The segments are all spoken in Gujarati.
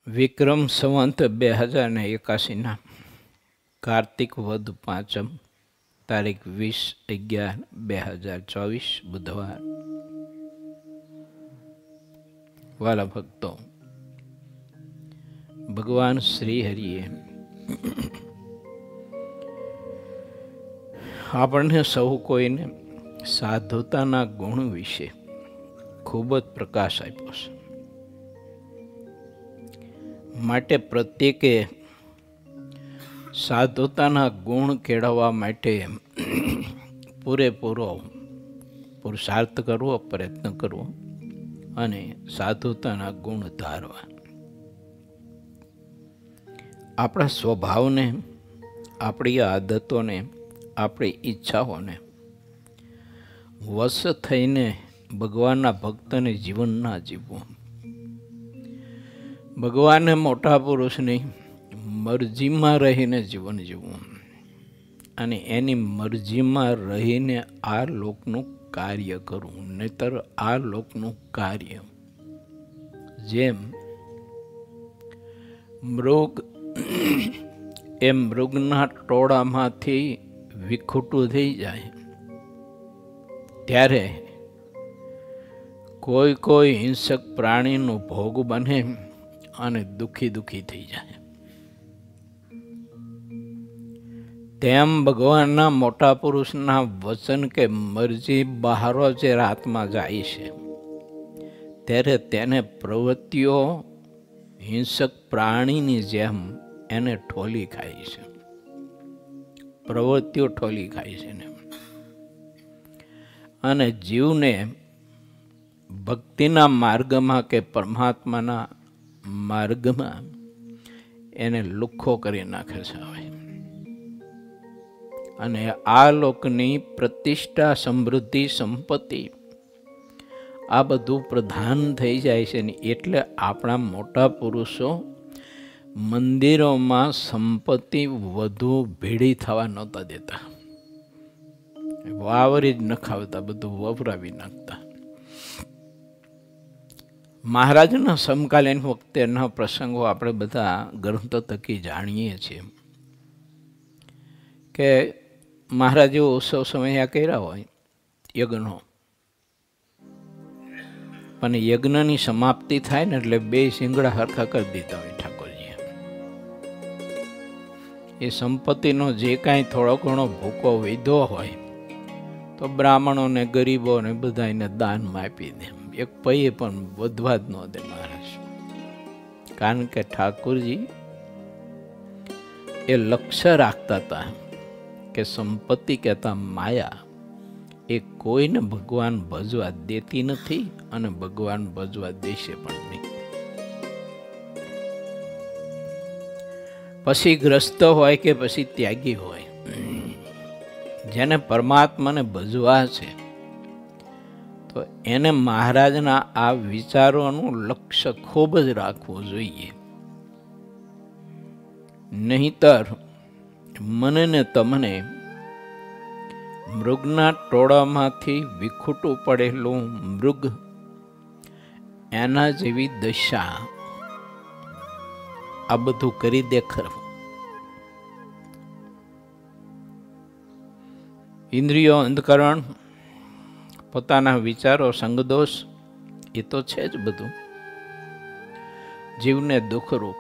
વિક્રમ સંવંત 2081 કાર્તિક વદ પાંચમ તારીખ 20/11/2024 બુધવાર. વાલા ભક્તો, ભગવાન શ્રી હરિએ આપણને સૌ કોઈને સાધુતાના ગુણ વિશે ખૂબ જ પ્રકાશ આપ્યો છે. માટે પ્રત્યેકે સાધુતાના ગુણ કેળવવા માટે પૂરેપૂરો પુરુષાર્થ કરવો, પ્રયત્ન કરવો અને સાધુતાના ગુણ ધારવા. આપણા સ્વભાવને, આપણી આદતોને, આપણી ઈચ્છાઓને વશ થઈને ભગવાનના ભક્તને જીવન ના જીવવું. ભગવાનને મોટા પુરુષની મરજીમાં રહીને જીવન જીવવું અને એની મરજીમાં રહીને આ લોકનું કાર્ય કરવું. નહીતર આ લોકનું કાર્ય જેમ મૃગ એ મૃગના ટોળામાંથી વિખૂટું થઈ જાય ત્યારે કોઈ હિંસક પ્રાણીનું ભોગ બને અને દુઃખી થઈ જાય. તેમ ભગવાનના મોટા પુરુષના વચન કે મરજી બહારો જે રાતમાં જાય છે ત્યારે તેને પ્રવૃત્તિઓ હિંસક પ્રાણીની જેમ એને ઠોલી ખાય છે. પ્રવૃત્તિઓ ઠોલી ખાય છે ને. અને જીવને ભક્તિના માર્ગમાં કે પરમાત્માના માર્ગમાં એને લુખ્ખો કરી નાખે છે. અને આ લોકની પ્રતિષ્ઠા, સમૃદ્ધિ, સંપત્તિ આ બધું પ્રધાન થઈ જાય છે ને. એટલે આપણા મોટા પુરુષો મંદિરોમાં સંપત્તિ વધુ ભેળી થવા નહોતા દેતા. વાવરી જ નખાવતા, બધું વપરાવી નાખતા. મહારાજના સમકાલીન વખતેના પ્રસંગો આપણે બધા ગ્રંથો થકી જાણીએ છીએ કે મહારાજે ઉત્સવ સમય કર્યા હોય યજ્ઞનો, પણ યજ્ઞની સમાપ્તિ થાય ને એટલે બે શિંગડા હરખા કરી દીધા હોય ઠાકોરજીએ. એ સંપત્તિનો જે કાંઈ થોડો ઘણો ભૂકો વધ્યો હોય તો બ્રાહ્મણોને, ગરીબોને બધાને દાનમાં આપી દે. એક પૈયે પણ વધવા જ ન દે મહારાજ. કારણ કે ઠાકોરજી એ લક્ષ્ય રાખતા હતા કે સંપત્તિ કહેતા માયા એ કોઈને ભગવાન ભજવા દેતી નથી અને ભગવાન ભજવા દેશે પણ નહીં. પછી ગ્રસ્ત હોય કે પછી ત્યાગી હોય, જેને પરમાત્માને ભજવા છે તો એને મહારાજના આ વિચારોનું લક્ષ્ય ખૂબ જ રાખવું જોઈએ. નહીતર મને ને તમને મૃગના ટોળામાંથી વિખૂટું પડેલું મૃગ એના જેવી દશા આ બધું કરી દેખાડવું. ઇન્દ્રિયો, અંધકરણ, પોતાના વિચારો, સંગદોષ એ તો છે જ બધું જીવને દુઃખરૂપ.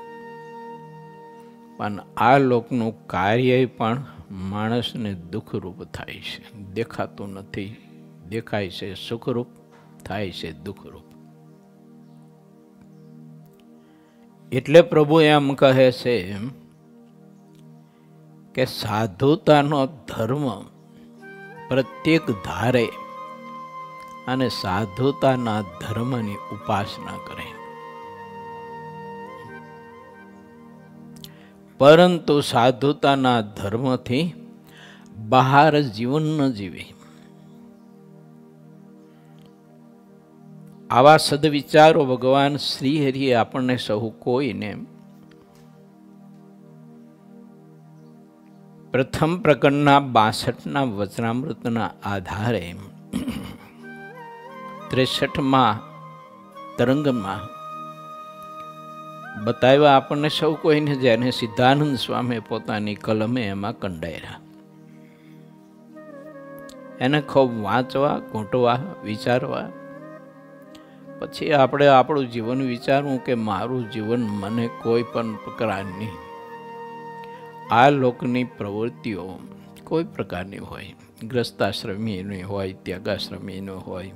પણ આ લોકનું કાર્ય પણ માણસને દુઃખરૂપ થાય છે. દેખાતું નથી, દેખાય છે સુખરૂપ, થાય છે દુઃખરૂપ. એટલે પ્રભુ એમ કહે છે કે સાધુતાનો ધર્મ પ્રત્યેક ધારે અને સાધુતાના ધર્મની ઉપાસના કરે. પરંતુ સાધુતાના ધર્મથી બહાર જીવન ન જીવે. આવા સદવિચારો ભગવાન શ્રી હરિએ આપણને સહુ કોઈને પ્રથમ પ્રકરણના 62ના વચનામૃતના આધારે 63માં તરંગમાં બતાવ્યા આપણને સૌ કોઈને, જેને સિદ્ધાનંદ સ્વામી પોતાની કલમે એમાં કંડાર્યા. એને ખૂબ વાંચવા, ઘૂંટવા, વિચારવા, પછી આપણે આપણું જીવન વિચારવું કે મારું જીવન મને કોઈ પણ પ્રકારની આ લોકની પ્રવૃત્તિઓ કોઈ પ્રકારની હોય, ગ્રસ્તાશ્રમીની હોય, ત્યાગાશ્રમીની હોય,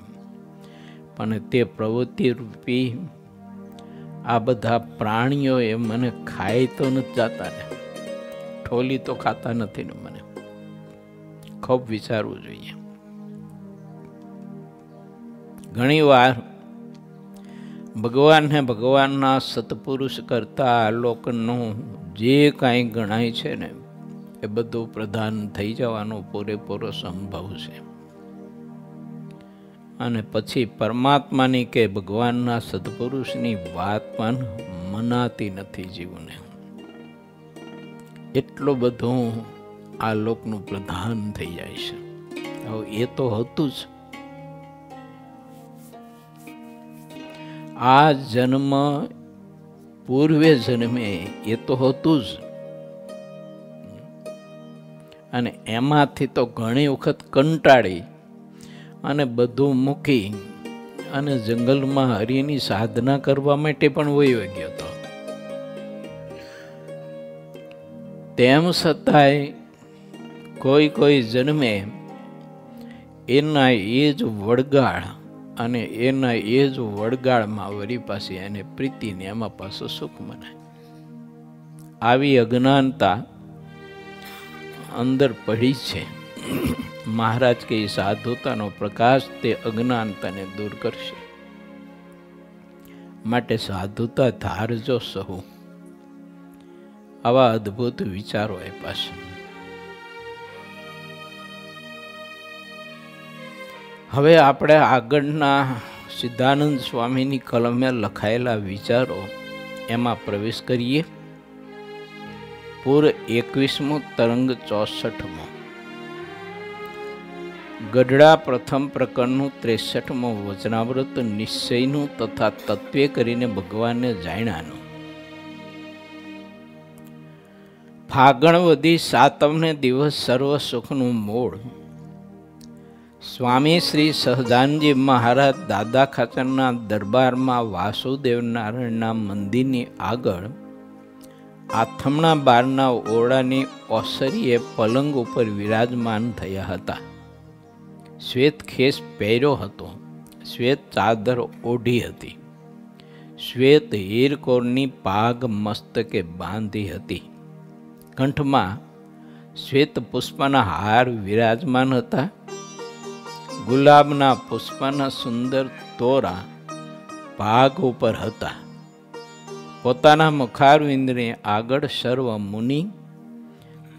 પણ તે પ્રવૃત્તિ રૂપી આ બધા પ્રાણીઓ એ મને ખાઈ તો નથી જતા ને, ઠોલી તો ખાતા નથી ને. મને ખૂબ વિચારવું જોઈએ. ઘણી વાર ભગવાનને, ભગવાનના સત્પુરુષ કરતા આ લોકનું જે કાંઈ ગણાય છે ને એ બધું પ્રધાન થઈ જવાનો પૂરેપૂરો સંભવ છે. અને પછી પરમાત્માની કે ભગવાનના સત્પુરુષની વાત પણ મનાતી નથી જીવને. એટલું બધું આ લોકનું પ્રધાન થઈ જાય છે. હવે એ તો હતું જ. આ જન્મ પૂર્વે જન્મે એ તો હતું જ. અને એમાંથી તો ઘણી વખત કંટાળી અને બધું મૂકી અને જંગલમાં હરિની સાધના કરવા માટે પણ વયો ગયો હતો. તેમ છતાંય કોઈ જન્મે એના એ જ વડગાળ અને એના એ જ વડગાળમાં વળી પાસે એને પ્રીતિને એમાં પાછું સુખ મનાય. આવી અજ્ઞાનતા અંદર પડી છે. મહારાજ કે સાધુતાનો પ્રકાશ તે અજ્ઞાનતાને દૂર કરશે. માટે સાધુતા ધારજો સહુ. આવા અદ્ભુત વિચારો એ પાસે. હવે આપણે આગળના સિદ્ધાનંદ સ્વામીની કલમે લખાયેલા વિચારો એમાં પ્રવેશ કરીએ. પૂર 21મો તરંગ 64મો. ગઢડા પ્રથમ પ્રકરણનું 63મો વચનાવ્રત નિશ્ચયનું તથા તત્વે કરીને ભગવાનને જાણ્યાનું. ફાગણ વધી સાતમને દિવસ સર્વ સુખનું મૂળ. સ્વામી શ્રી સહજાનજી મહારાજ દાદા ખાચરના દરબારમાં વાસુદેવ નારાયણના મંદિરની આગળ આથમણા બારના ઓરડાની ઓસરીએ પલંગ ઉપર વિરાજમાન થયા હતા. શ્વેત ખેસ પહેર્યો હતો, શ્વેત ચાદર ઓઢી હતી, શ્વેત હીરકોરની પાગ મસ્તકે બાંધી હતી. કંઠમાં શ્વેત પુષ્પના હાર વિરાજમાન હતા. ગુલાબના પુષ્પના સુંદર તોરા ભાગ ઉપર હતા. પોતાના મુખારવિંદને આગળ સર્વ મુનિ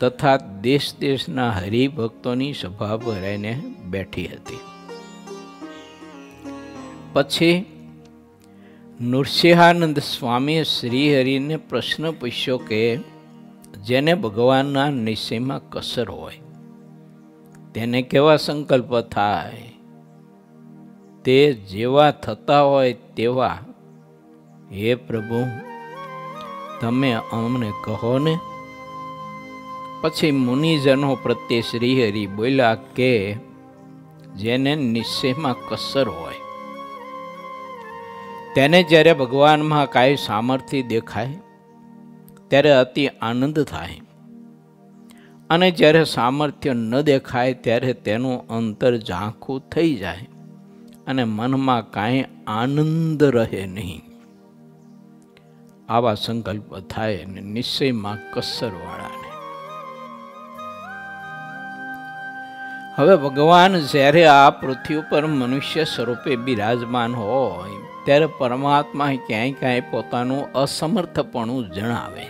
તથા દેશ દેશના હરિભક્તોની સભા ભરાઈને બેઠી હતી. પછી નૃસિંહાનંદ સ્વામીએ શ્રીહરિને પ્રશ્ન પૂછ્યો કે જેને ભગવાનના નિશ્ચયમાં કસર હોય તેને કેવા સંકલ્પ થાય? તે જેવા થતા હોય તેવા હે પ્રભુ તમે અમને કહો ને. પછી મુનિજનો પ્રત્યે શ્રીહરિ બોલ્યા કે જેને નિશ્ચયમાં કસર હોય તેને જ્યારે ભગવાનમાં કાંઈ સામર્થ્ય દેખાય ત્યારે અતિ આનંદ થાય, અને જ્યારે સામર્થ્ય ન દેખાય ત્યારે તેનું અંતર ઝાંખું થઈ જાય અને મનમાં કાંઈ આનંદ રહે નહીં. આવા સંકલ્પ થાય અને નિશ્ચયમાં કસરવાળાને. હવે ભગવાન જ્યારે આ પૃથ્વી ઉપર મનુષ્ય સ્વરૂપે બિરાજમાન હોય ત્યારે પરમાત્મા ક્યાંય પોતાનું અસમર્થપણું જણાવે,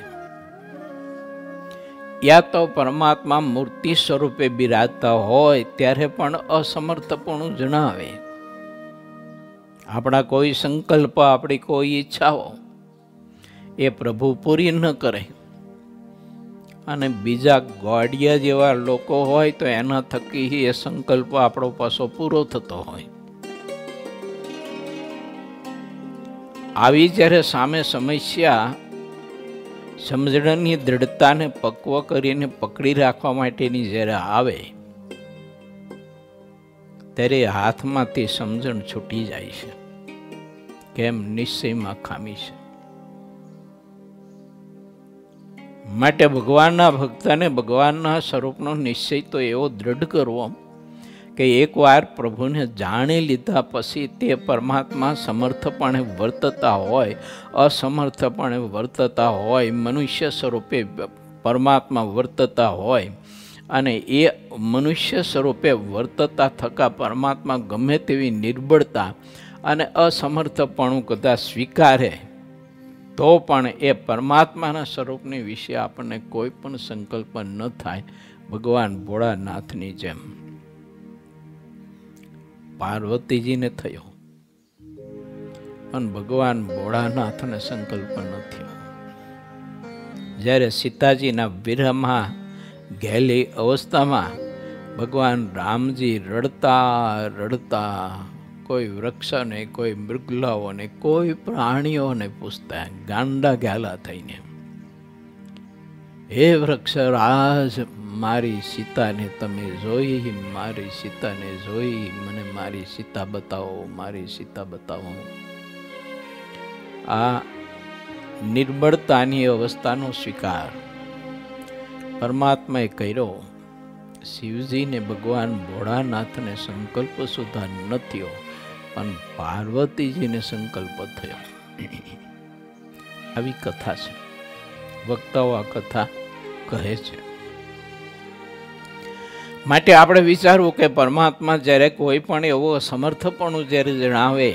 યા તો પરમાત્મા મૂર્તિ સ્વરૂપે બિરાજતા હોય ત્યારે પણ અસમર્થપણું જણાવે. આપણા કોઈ સંકલ્પ, આપણી કોઈ ઈચ્છાઓ એ પ્રભુ પૂરી ન કરે, અને બીજા ગોડિયા જેવા લોકો હોય તો એના થકી એ સંકલ્પ આપણો પાછો પૂરો થતો હોય. આવી જ્યારે સામે સમસ્યા સમજણની દૃઢતાને પક્વ કરીને પકડી રાખવા માટેની જ્યારે આવે ત્યારે હાથમાંથી સમજણ છૂટી જાય છે. કેમ? નિશ્ચયમાં ખામી છે. માટે ભગવાનના ભક્તને ભગવાનના સ્વરૂપનો નિશ્ચય તો એવો દ્રઢ કરવો કે એકવાર પ્રભુને જાણી લીધા પછી તે પરમાત્મા સમર્થપણે વર્તતા હોય, અસમર્થપણે વર્તતા હોય, મનુષ્ય સ્વરૂપે પરમાત્મા વર્તતા હોય અને એ મનુષ્ય સ્વરૂપે વર્તતા થકા પરમાત્મા ગમે તેવી નિર્બળતા અને અસમર્થપણું કદાચ સ્વીકારે તો પણ એ પરમાત્માના સ્વરૂપની વિશે આપણને કોઈ પણ સંકલ્પ ન થાય. ભગવાન ભોળાનાથની જેમ પાર્વતીજીને થયો પણ ભગવાન ભોળાનાથને સંકલ્પ ન થયો. જ્યારે સીતાજીના વિરહમાં ઘેલી અવસ્થામાં ભગવાન રામજી રડતા રડતા કોઈ વૃક્ષને, કોઈ મૃગલાઓને, કોઈ પ્રાણીઓને પૂછતા ગાંડા ઘાલા થઈને, હે વૃક્ષરાજ, મારી સીતાને તમે જોઈ, મારી સીતાને જોઈ, મને મારી સીતા બતાવો, મારી સીતા બતાવો. આ નિર્બળતાની અવસ્થાનો સ્વીકાર પરમાત્માએ કર્યો. શિવજીને ભગવાન ભોળાનાથને સંકલ્પ સુધા ન થયો પણ પાર્વતીજીને સંકલ્પ થયો. આવી કથા છે. વક્તાઓ આ કથા કહે છે. માટે આપણે વિચારવું કે પરમાત્મા જ્યારે કોઈ પણ એવો સમર્થપણું જ્યારે જણાવે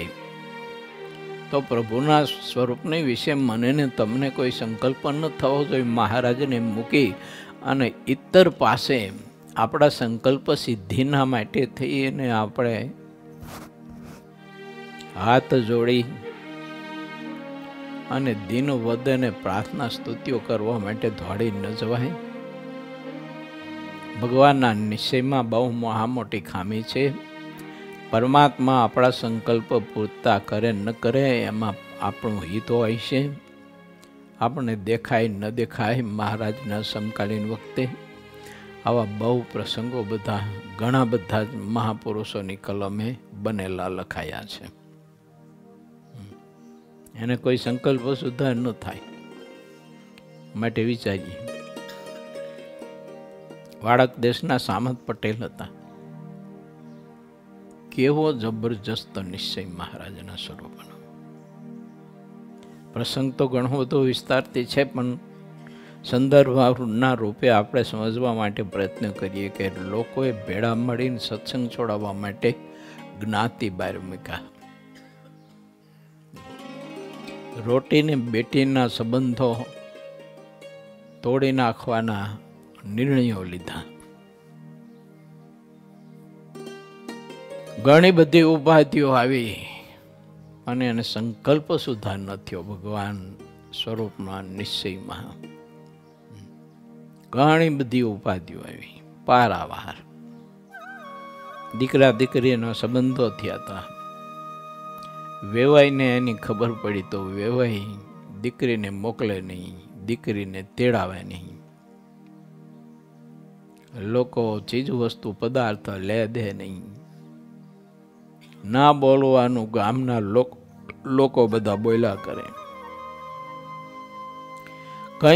તો પ્રભુના સ્વરૂપની વિશે મને ને તમને કોઈ સંકલ્પ ન થવો જોઈએ. મહારાજને મૂકી અને ઇતર પાસે આપણા સંકલ્પ સિદ્ધિના માટે થઈને આપણે હાથ જોડી અને દિન વધને પ્રાર્થના સ્તુતિઓ કરવા માટે દોડી ન જવાય. ભગવાનના નિશ્ચયમાં બહુ મોટી ખામી છે. પરમાત્મા આપણા સંકલ્પ પૂરતા કરે ન કરે એમાં આપણું હિત હોય છે. આપણને દેખાય ન દેખાય. મહારાજના સમકાલીન વખતે આવા બહુ પ્રસંગો બધા ઘણા બધા જ મહાપુરુષોની કલમે બનેલા લખાયા છે. એને કોઈ સંકલ્પ સુધા ન થાય. માટે વિચારીએ. વાળક દેશના સામંત પટેલ હતા. કેવો જબરજસ્ત નિશ્ચય મહારાજના સ્વરૂપનો. પ્રસંગ તો ઘણો બધો વિસ્તારથી છે પણ સંદર્ભના રૂપે આપણે સમજવા માટે પ્રયત્ન કરીએ કે લોકોએ ભેળા મળીને સત્સંગ છોડાવવા માટે જ્ઞાતિ બહાર મૂક્યા. રોટીને બેટીના સંબંધો તોડી નાખવાના નિર્ણયો લીધા. ઘણી બધી ઉપાધિઓ આવી અને એને સંકલ્પ સુધા ન થયો ભગવાન સ્વરૂપના નિશ્ચયમાં. ઘણી બધી ઉપાધિઓ આવી. પારાવાર દીકરા દીકરીના સંબંધો થયા હતા. વેવાઈને એની ખબર પડી તો વેવાઈ દીકરીને મોકલે નહીં, દીકરીને તેડાવે નહીં. લોકો ચીજ વસ્તુ પદાર્થ લે દે નહીં. ના બોલવાનું ગામના લોકો બધા બોલ્યા કરે.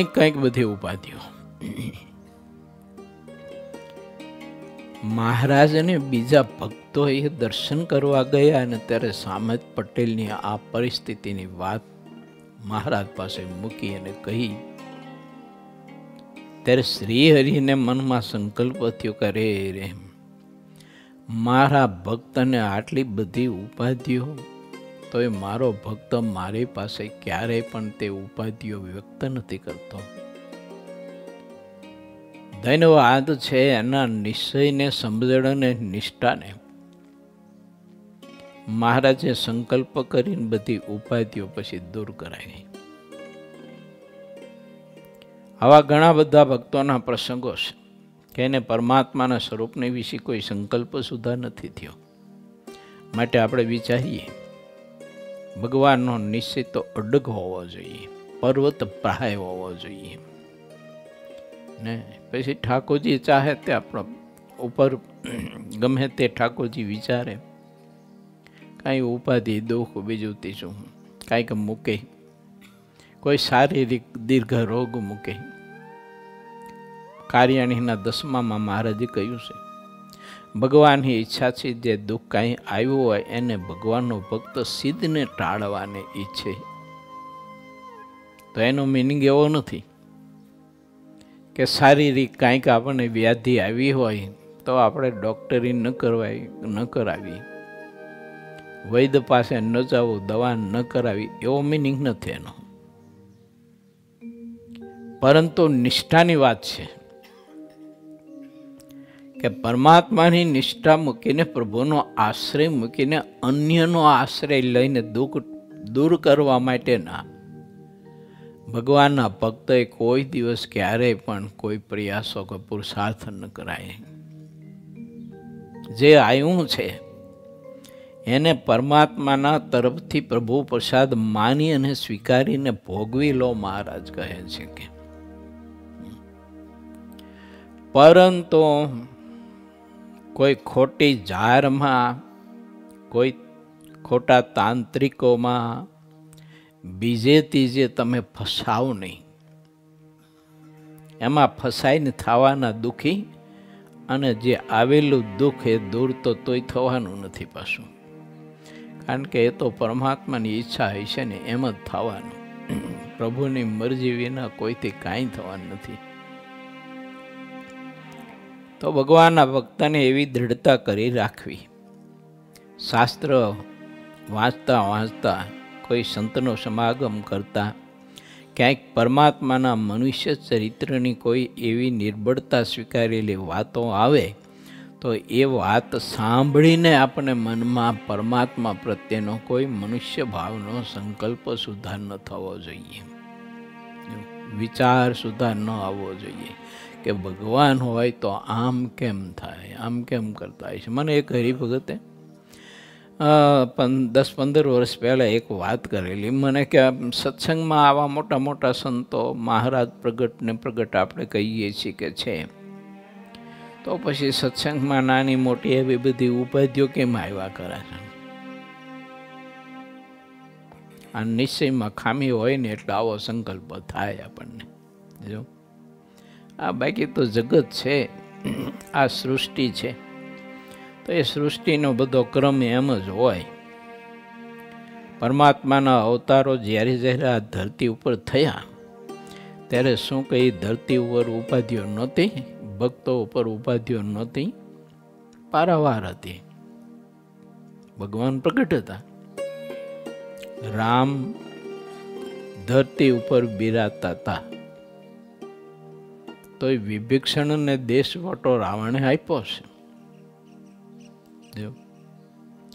કંઈક બધી ઉપાધિઓ. મહારાજને બીજા ભક્તો એ દર્શન કરવા ગયા અને ત્યારે સામત પટેલની આ પરિસ્થિતિની વાત મહારાજ પાસે મૂકી અને કહી. ત્યારે શ્રી હરિને મનમાં સંકલ્પ થયો કે રે મારા ભક્તને આટલી બધી ઉપાધિઓ, તો એ મારો ભક્ત મારી પાસે ક્યારેય પણ તે ઉપાધિઓ વ્યક્ત નથી કરતો. ધન્યવાદ છે એના નિશ્ચયને, સમજણ અને નિષ્ઠાને. મહારાજે સંકલ્પ કરીને બધી ઉપાધિઓ પછી દૂર કરાવી. આવા ઘણા બધા ભક્તોના પ્રસંગો છે કે એને પરમાત્માના સ્વરૂપને વિશે કોઈ સંકલ્પ સુધા નથી થયો. માટે આપણે વિચારીએ ભગવાનનો નિશ્ચય તો અડગ હોવો જોઈએ. પર્વત પ્રાય હોવો જોઈએ ને પછી ઠાકોરજી ચાહે તે આપણો ઉપર ગમે તે ઠાકોરજી વિચારે કાંઈ ઉપાધિ દુઃખ બીજું ત્રીજું કાંઈક મૂકે, કોઈ શારીરિક દીર્ઘ રોગ મૂકે. કાર્યાણીના 10મામાં મહારાજે કહ્યું છે ભગવાનની ઈચ્છાથી જે દુઃખ કાંઈ આવ્યું હોય એને ભગવાનનો ભક્ત સિદ્ધને ટાળવાને ઈચ્છે. તો એનો મિનિંગ એવો નથી કે શારીરિક કાંઈક આપણને વ્યાધિ આવી હોય તો આપણે ડૉક્ટરી ન કરાવી, વૈદ્ય પાસે ન જવું, દવા ન કરાવી, એવો મિનિંગ નથી એનો. પરંતુ નિષ્ઠાની વાત છે કે પરમાત્માની નિષ્ઠા મૂકીને, પ્રભુનો આશ્રય મૂકીને અન્યનો આશ્રય લઈને દુઃખ દૂર કરવા માટેના ભગવાનના ભક્તોએ કોઈ દિવસ ક્યારેય પણ કોઈ પ્રયાસો કે પુરુષાર્થ ન કરાય. જે આવ્યું છે એને પરમાત્માના તરફથી પ્રભુ પ્રસાદ માની અને સ્વીકારીને ભોગવી લો, મહારાજ કહે છે કે. પરંતુ કોઈ ખોટી જારમાં, કોઈ ખોટા તાંત્રિકોમાં, બીજે ત્રીજે તમે ફસાવ નહીં. એમાં ફસાઈને થવાના દુઃખી, અને જે આવેલું દુઃખ એ દૂર તોય થવાનું નથી પાછું, કારણ કે એ તો પરમાત્માની ઈચ્છા હોય છે ને એમ જ થવાનું. પ્રભુની મરજી વિના કોઈથી કાંઈ થવાનું નથી. તો ભગવાનના ભક્તને એવી દૃઢતા કરી રાખવી. શાસ્ત્ર વાંચતા વાંચતા, કોઈ સંતનો સમાગમ કરતા, ક્યાંક પરમાત્માના મનુષ્ય ચરિત્રની કોઈ એવી નિર્બળતા સ્વીકારેલી વાતો આવે તો એ વાત સાંભળીને આપણે મનમાં પરમાત્મા પ્રત્યેનો કોઈ મનુષ્ય ભાવનો સંકલ્પ સુધાર ન થવો જોઈએ, વિચાર સુધાર ન આવવો જોઈએ કે ભગવાન હોય તો આમ કેમ થાય, આમ કેમ કરતા હોય છે. મને એક હરિભગતે 10-15 વર્ષ પહેલાં એક વાત કરેલી. મને કે સત્સંગમાં આવા મોટા મોટા સંતો મહારાજ પ્રગટ આપણે કહીએ છીએ કે છે, તો પછી સત્સંગમાં નાની મોટી એવી બધી ઉપાધિઓ કેમ આવ્યા કરે છે? આ નિશ્ચયમાં ખામી હોય ને એટલે આવો સંકલ્પ થાય આપણને. જો આ બાકી તો જગત છે, આ સૃષ્ટિ છે, તો એ સૃષ્ટિનો બધો ક્રમ એમ જ હોય. પરમાત્માના અવતારો જ્યારે જ્યારે આ ધરતી ઉપર થયા ત્યારે શું કહી, ધરતી ઉપર ઉપાધિઓ નહોતી, ભક્તો ઉપર ઉપાધિઓ નહોતી, પારાવાર હતી. ભગવાન પ્રગટ હતા. રામ ધરતી ઉપર બિરાજતા હતા, તો એ વિભીષણને દેશવટો રાવણે આપ્યો છે.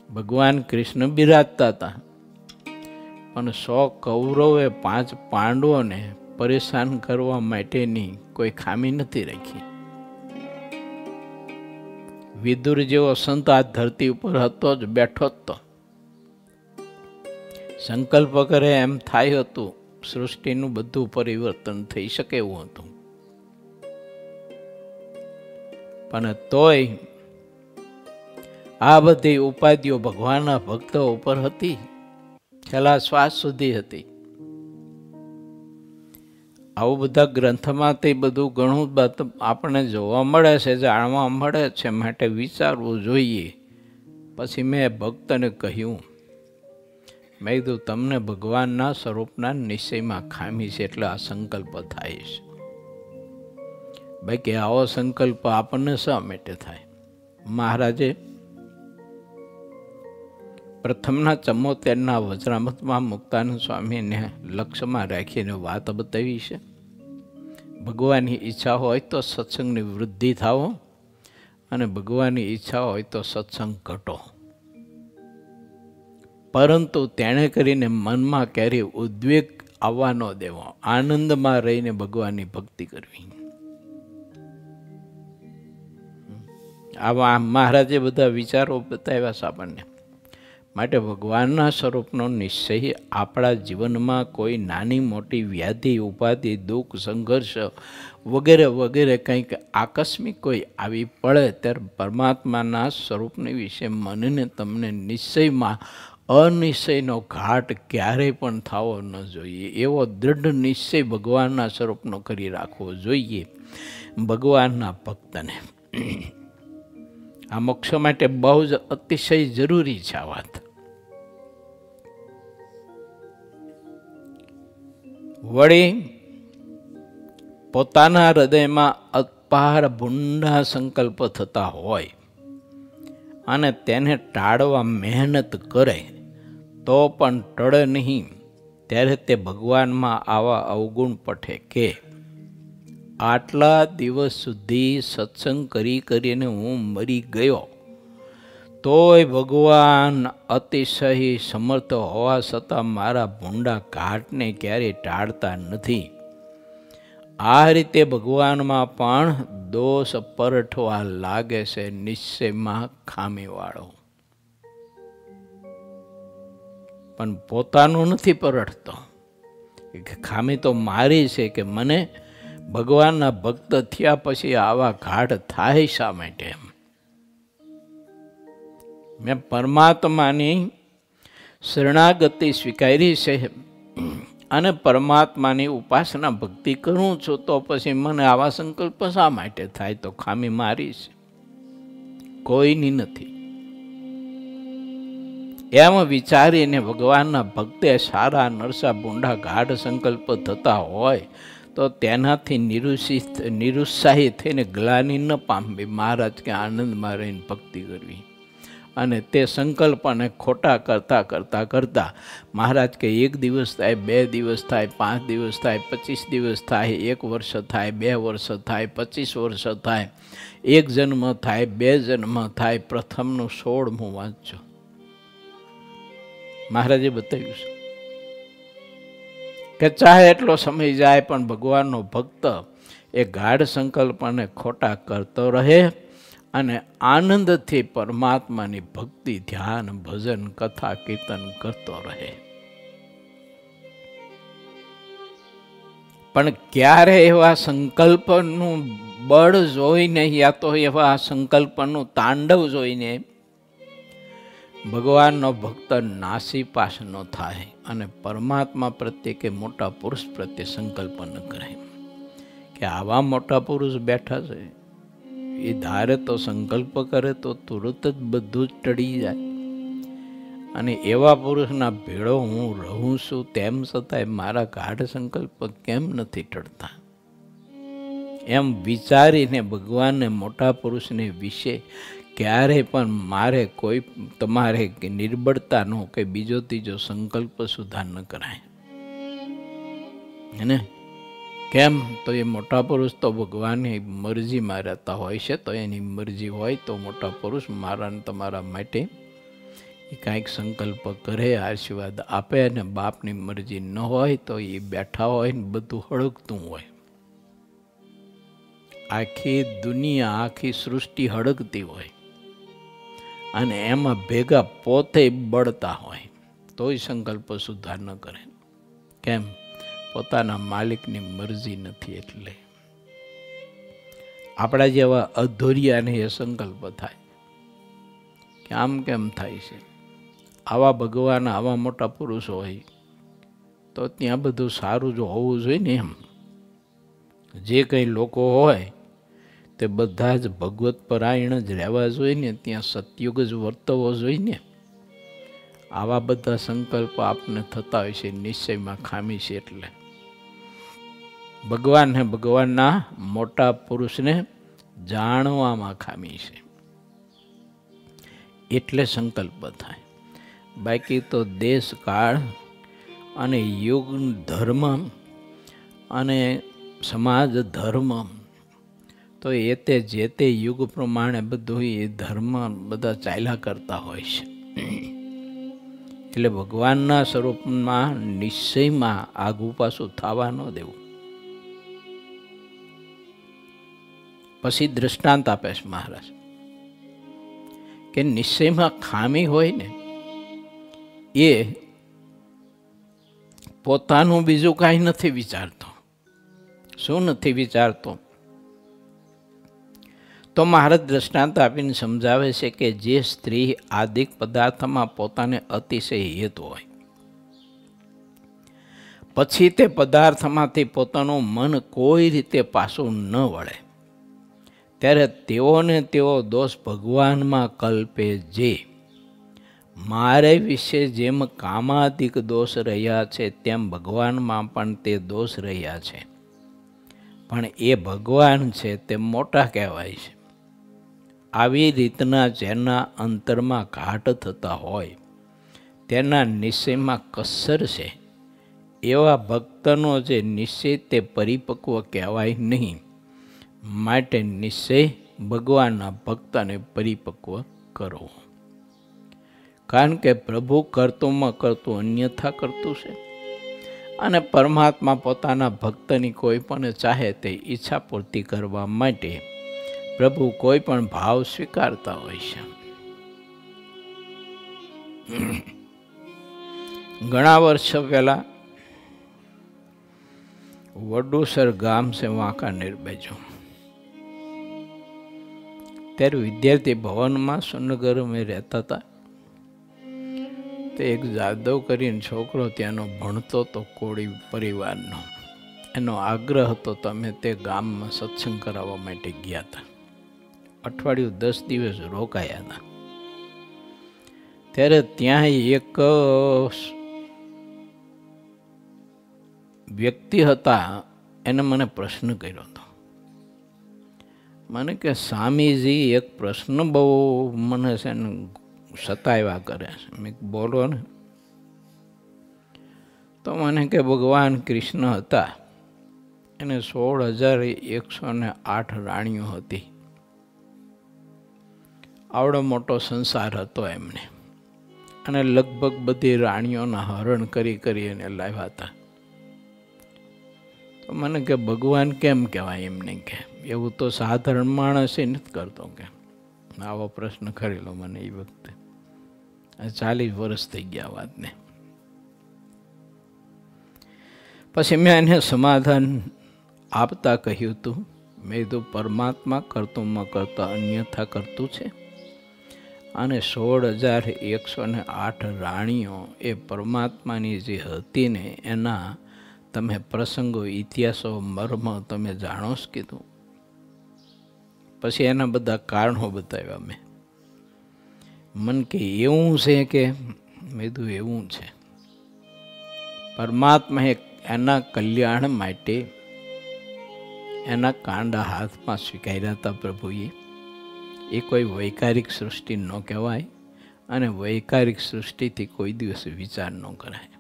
ભગવાન કૃષ્ણ બિરાજતા હતા, પણ 100 કૌરવે 5 પાંડવોને પરેશાન કરવા માટેની કોઈ ખામી નથી રાખી. વિદુર જેવો સંત આ ધરતી ઉપર હતો જ, બેઠો જ તો. સંકલ્પ કરે એમ થાય હતું, સૃષ્ટિનું બધું પરિવર્તન થઈ શકે એવું હતું. પણ તોય આ બધી ઉપાધિઓ ભગવાનના ભક્તો ઉપર હતી, છેલ્લા શ્વાસ સુધી હતી. આવું બધા ગ્રંથમાં તે બધું ઘણું આપણને જોવા મળે છે, જાણવા મળે છે, માટે વિચારવું જોઈએ. પછી મેં ભક્તને કહ્યું, મેં કીધું તમને ભગવાનના સ્વરૂપના નિશ્ચયમાં ખામી છે એટલે આ સંકલ્પ થાય છે. બાકી આવો સંકલ્પ આપણને શા માટે થાય? મહારાજે પ્રથમના 74ના વચનામૃતમાં મુક્તાનંદ સ્વામીને લક્ષ્યમાં રાખીને વાત બતાવી છે. ભગવાનની ઈચ્છા હોય તો સત્સંગની વૃદ્ધિ થાવો, અને ભગવાનની ઈચ્છા હોય તો સત્સંગ ઘટો. પરંતુ તેણે કરીને મનમાં ક્યારેય ઉદ્વેગ આવવા ન દેવો, આનંદમાં રહીને ભગવાનની ભક્તિ કરવી. આવા મહારાજે બધા વિચારો બતાવ્યા છે આપણને. માટે ભગવાનના સ્વરૂપનો નિશ્ચય આપણા જીવનમાં કોઈ નાની મોટી વ્યાધિ, ઉપાધિ, દુઃખ, સંઘર્ષ વગેરે વગેરે કંઈક આકસ્મિક કોઈ આવી પડે ત્યારે પરમાત્માના સ્વરૂપની વિશે મનને તમને નિશ્ચયમાં અનિશ્ચયનો ઘાટ ક્યારેય પણ થવો ન જોઈએ. એવો દૃઢ નિશ્ચય ભગવાનના સ્વરૂપનો કરી રાખવો જોઈએ ભગવાનના ભક્તને. આ મોક્ષ માટે બહુ જ અતિશય જરૂરી છે આ વાત. વળી પોતાના હૃદયમાં અપાર ભૂંડા સંકલ્પ થતા હોય અને તેને ટાળવા મહેનત કરે તો પણ ટળે નહીં, ત્યારે તે ભગવાનમાં આવા અવગુણ પઠે કે આટલા દિવસ સુધી સત્સંગ કરીને હું મરી ગયો, તોય ભગવાન અતિશય સમર્થ હોવા છતાં મારા ભૂંડા ઘાટને ક્યારેય ટાળતા નથી. આ રીતે ભગવાનમાં પણ દોષ પરઠવા લાગે છે નિશ્ચયમાં ખામીવાળો. પણ પોતાનું નથી પરઠતો. ખામી તો મારી છે કે મને ભગવાનના ભક્ત થયા પછી આવા ઘાટ થાય શા માટે? મેં પરમાત્માની શરણાગતિ સ્વીકારી છે અને પરમાત્માની ઉપાસના ભક્તિ કરું છું, તો પછી મને આવા સંકલ્પ શા માટે થાય? તો ખામી મારી છે, કોઈની નથી. એમ વિચારીને ભગવાનના ભક્તે સારા નરસા ભૂંડા ગાઢ સંકલ્પ થતા હોય તો તેનાથી નિરુત્સાહી થઈને ગ્લાનિ ન પામવી, મહારાજ કે આનંદમાં રહીને ભક્તિ કરવી. અને તે સંકલ્પને ખોટા કરતાં કરતાં કરતાં મહારાજ કે 1 દિવસ થાય, 2 દિવસ થાય, 5 દિવસ થાય, 25 દિવસ થાય, 1 વર્ષ થાય, 2 વર્ષ થાય, 25 વર્ષ થાય, 1 જન્મ થાય, 2 જન્મ થાય, પ્રથમનું 16મું વાંચજો. મહારાજે બતાવ્યું છે કે ચાહે એટલો સમય જાય પણ ભગવાનનો ભક્ત એ ગાઢ સંકલ્પને ખોટા કરતો રહે અને આનંદથી પરમાત્માની ભક્તિ, ધ્યાન, ભજન, કથા, કીર્તન કરતો રહે. પણ ક્યારે એવા સંકલ્પનું બળ જોઈને યા તો એવા સંકલ્પનું તાંડવ જોઈને ભગવાનનો ભક્ત નાસીપાસ ન થાય અને પરમાત્મા પ્રત્યે કે મોટા પુરુષ પ્રત્યે સંકલ્પ ન કરે કે આવા મોટા પુરુષ બેઠા છે, એ ધારે તો સંકલ્પ કરે તો તુરત જ બધું જ ટળી જાય. અને એવા પુરુષના ભેળો હું રહું છું તેમ છતાંય મારા ગાઢ સંકલ્પ કેમ નથી ટળતા? એમ વિચારીને ભગવાનને મોટા પુરુષને વિશે ક્યારે પણ મારે કોઈ તમારે નિર્બળતાનો કે બીજો ત્રીજો સંકલ્પ સુધા ન કરાય. ને કેમ? તો એ મોટા પુરુષ તો ભગવાનની મરજીમાં રહેતા હોય છે, તો એની મરજી હોય તો મોટા પુરુષ મારા ને તમારા માટે એ કાંઈક સંકલ્પ કરે, આશીર્વાદ આપે. અને બાપની મરજી ન હોય તો એ બેઠા હોય ને બધું હળગતું હોય. આખી દુનિયા, આખી સૃષ્ટિ હળગતી હોય અને એમાં ભેગા પોતે બળતા હોય તોય સંકલ્પ સુધાર ન કરે. કેમ? પોતાના માલિકની મરજી નથી. એટલે આપણા જેવા અધૂરિયાને એ સંકલ્પ થાય કે આમ કેમ થાય છે? આવા ભગવાન, આવા મોટા પુરુષો હોય તો ત્યાં બધું સારું જો હોવું જોઈએ ને. એમ જે કંઈ લોકો હોય તે બધા જ ભગવત પરાયણ જ રહેવા જોઈએ ને, ત્યાં સતયુગ જ વર્તવો જોઈએ ને. આવા બધા સંકલ્પ આપને થતા હોય છે, નિશ્ચયમાં ખામી છે. એટલે ભગવાનને, ભગવાનના મોટા પુરુષને જાણવામાં ખામી છે એટલે સંકલ્પ થાય. બાકી તો દેશ કાળ અને યુગ ધર્મ અને સમાજ ધર્મ તો એ તે જે તે યુગ પ્રમાણે બધું એ ધર્મ બધા ચાલ્યા કરતા હોય છે. એટલે ભગવાનના સ્વરૂપમાં નિશ્ચયમાં આગુ પાછું થવા ન દેવું. પછી દૃષ્ટાંત આપે છે મહારાજ કે નિશ્ચયમાં ખામી હોય ને એ પોતાનું બીજું કાંઈ નથી વિચારતો. શું નથી વિચારતો? તો મહારાજ દ્રષ્ટાંત આપીને સમજાવે છે કે જે સ્ત્રી આદિક પદાર્થમાં પોતાને અતિશય હેત હોય, પછી તે પદાર્થમાંથી પોતાનું મન કોઈ રીતે પાછું ન વળે, ત્યારે તેઓને તેઓ દોષ ભગવાનમાં કલ્પે. જે મારે વિશે જેમ કામાદિક દોષ રહ્યા છે તેમ ભગવાનમાં પણ તે દોષ રહ્યા છે, પણ એ ભગવાન છે તે મોટા કહેવાય છે. આવી રીતના જેના અંતરમાં ઘાટ થતા હોય, તેના નિશ્ચયમાં કસર છે, એવા ભક્તનો જે નિશ્ચય તે પરિપક્વ કહેવાય નહીં. માટે નિશ્ચય ભગવાનના ભક્તને પરિપક્વ કરો. કારણ કે પ્રભુ કરતુંમાં કરતું અન્યથા કરતું છે, અને પરમાત્મા પોતાના ભક્તની કોઈ પણ ચાહે તે ઈચ્છા પૂર્તિ કરવા માટે પ્રભુ કોઈ પણ ભાવ સ્વીકારતા હોય છે. ઘણા વર્ષો પહેલા વડુસર ગામ છે વાંકાનેર બાજુ, ત્યારે વિદ્યાર્થી ભવનમાં સુનગર અમે રહેતા હતા. તે એક જાદવ કરીને છોકરો ત્યાંનો ભણતો તો કોળી પરિવારનો, એનો આગ્રહ હતો તો અમે તે ગામમાં સત્સંગ કરાવવા માટે ગયા હતા. અઠવાડિયું 10 દિવસ રોકાયા હતા. ત્યારે ત્યાં એક વ્યક્તિ હતા, એને મને પ્રશ્ન કર્યો હતો. મને કે સ્વામીજી એક પ્રશ્ન બહુ મને છે ને સતાવ્યા કરે છે. મેં બોલો ને. તો મને કે ભગવાન કૃષ્ણ હતા, એને 16,108 રાણીઓ હતી. આવડો મોટો સંસાર હતો એમને, અને લગભગ બધી રાણીઓના હરણ કરી એને લાવ્યા હતા. તો મને કે ભગવાન કેમ કહેવાય એમને? કે એવું તો સાધારણ માણસ નથી કરતો. કે આવો પ્રશ્ન કરેલો મને એ વખતે, 40 વર્ષ થઈ ગયા વાતને. પછી મેં એને સમાધાન આપતા કહ્યું હતું, મેં તો પરમાત્મા કરતુંમાં કરતા અન્યથા કરતું છે, અને 16,108 રાણીઓ એ પરમાત્માની જે હતી ને એના તમે પ્રસંગો, ઇતિહાસો, મર્મ તમે જાણો જ કીધું. પછી એના બધા કારણો બતાવ્યા મેં. મન કે એવું છે? કે મેં કીધું એવું છે. પરમાત્માએ એના કલ્યાણ માટે એના કાંડા હાથમાં સ્વીકાર્યા હતા પ્રભુએ. એ કોઈ વૈકારિક સૃષ્ટિ ન કહેવાય, અને વૈકારિક સૃષ્ટિથી કોઈ દિવસ વિચાર ન કરાય.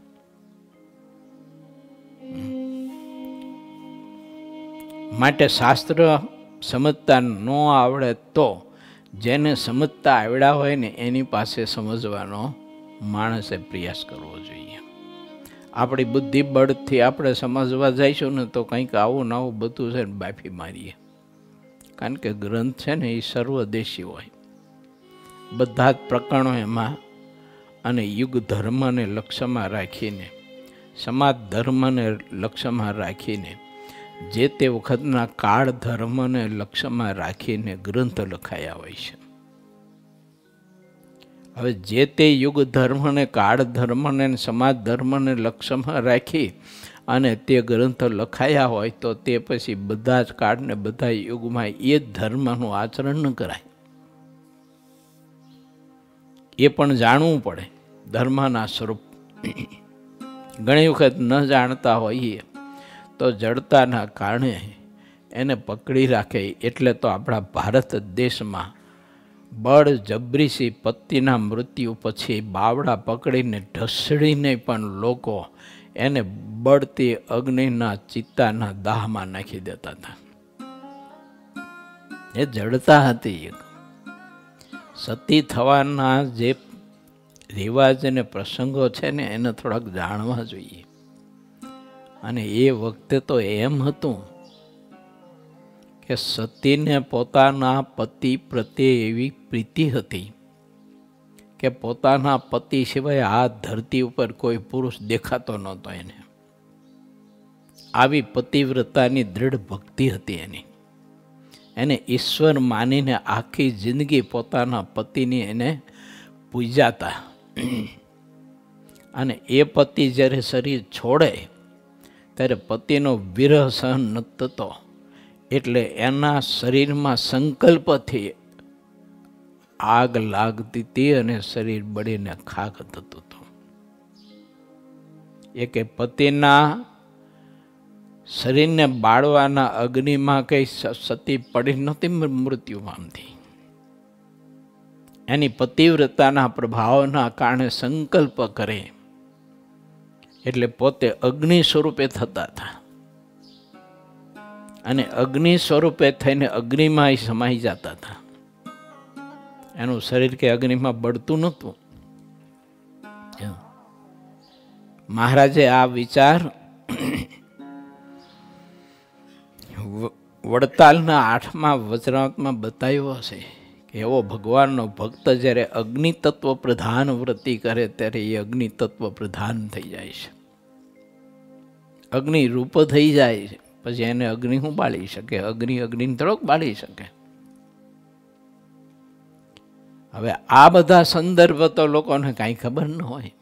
માટે શાસ્ત્ર સમજતા ન આવડે તો જેને સમજતા આવડ્યા હોય ને એની પાસે સમજવાનો માણસે પ્રયાસ કરવો જોઈએ. આપણી બુદ્ધિ બળથી આપણે સમજવા જઈશું ને તો કંઈક આવું ને આવું બધું છે ને બાફી મારીએ. કારણ કે ગ્રંથ છે ને એ સર્વદેશી હોય, બધા જ પ્રકરણો એમાં, અને યુગ ધર્મને લક્ષ્યમાં રાખીને, સમાજ ધર્મને લક્ષ્યમાં રાખીને, જે તે વખતના કાળ ધર્મને લક્ષ્યમાં રાખીને ગ્રંથ લખાયા હોય છે. હવે જે તે યુગ ધર્મને, કાળ ધર્મને, સમાજ ધર્મને લક્ષ્યમાં રાખી અને તે ગ્રંથ લખાયા હોય તો તે પછી બધા જ કાળ ને બધા યુગમાં એ જ ધર્મનું આચરણ ન કરાય. એ પણ જાણવું પડે ધર્મના સ્વરૂપ. ઘણી વખત ન જાણતા હોઈએ તો જડતાના કારણે એને પકડી રાખે. એટલે તો આપણા ભારત દેશમાં બળજબરીથી પતિના મૃત્યુ પછી બાવડા પકડીને ઢસડીને પણ લોકો એને બળતી અગ્નિના ચિત્તાના દાહમાં નાખી દેતા હતા. એ જડતા હતી. સતી થવાના જે રિવાજ અને પ્રસંગો છે ને એને થોડાક જાણવા જોઈએ. અને એ વખતે તો એમ હતું કે સતીને પોતાના પતિ પ્રત્યે એવી પ્રીતિ હતી કે પોતાના પતિ સિવાય આ ધરતી ઉપર કોઈ પુરુષ દેખાતો નહોતો એને. આવી પતિવ્રતાની દ્રઢ ભક્તિ હતી એની. એને ઈશ્વર માનીને આખી જિંદગી પોતાના પતિની એને પૂજાતા. અને એ પતિ જ્યારે શરીર છોડે ત્યારે પતિનો વિરહ સહન ન થતો, એટલે એના શરીરમાં સંકલ્પથી આગ લાગતી હતી અને શરીર બળીને ખાક થતું હતું. એ કે પતિના શરીરને બાળવાના અગ્નિમાં કઈ સતી પડી નહોતી મૃત્યુ પામતી. એની પતિવ્રતાના પ્રભાવના કારણે સંકલ્પ કરે એટલે પોતે અગ્નિ સ્વરૂપે થતા હતા. અને અગ્નિ સ્વરૂપે થઈને અગ્નિમાં સમાઈ જતા હતા. એનું શરીર કે અગ્નિમાં બળતું નહોતું. મહારાજે આ વિચાર વડતાલના 8મા વચનામૃતમાં બતાવ્યો હશે કે એવો ભગવાનનો ભક્ત જ્યારે અગ્નિ તત્વ પ્રધાન વ્રતિ કરે ત્યારે એ અગ્નિ તત્વ પ્રધાન થઈ જાય છે, અગ્નિ રૂપ થઈ જાય છે. પછી એને અગ્નિ શું બાળી શકે? અગ્નિને થોડોક બાળી શકે. હવે આ બધા સંદર્ભ તો લોકોને કાંઈ ખબર ન હોય,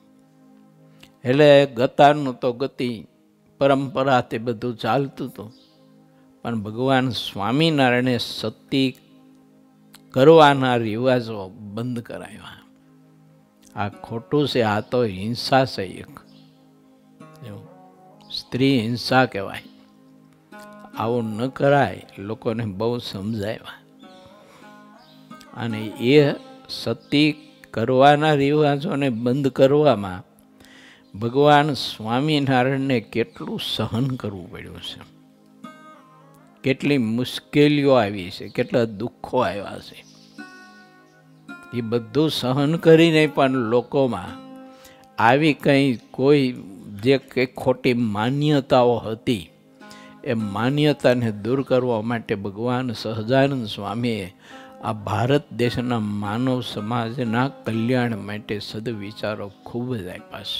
એટલે ગતાનું તો ગતિ પરંપરા તે બધું ચાલતું હતું. પણ ભગવાન સ્વામિનારાયણે સતી કરવાના રિવાજો બંધ કરાવ્યા. આ ખોટું છે, આ તો હિંસા છે. એક સ્ત્રી હિંસા કહેવાય. આવું ન કરાય. લોકોને બહુ સમજાવ્યા. અને એ સતી કરવાના રિવાજોને બંધ કરવામાં ભગવાન સ્વામિનારાયણને કેટલું સહન કરવું પડ્યું છે, કેટલી મુશ્કેલીઓ આવી છે, કેટલા દુઃખો આવ્યા છે. એ બધું સહન કરીને પણ લોકોમાં આવી કોઈ જે કંઈ ખોટી માન્યતાઓ હતી એ માન્યતાને દૂર કરવા માટે ભગવાન સહજાનંદ સ્વામીએ આ ભારત દેશના માનવ સમાજના કલ્યાણ માટે સદવિચારો ખૂબ જ આપ્યા છે.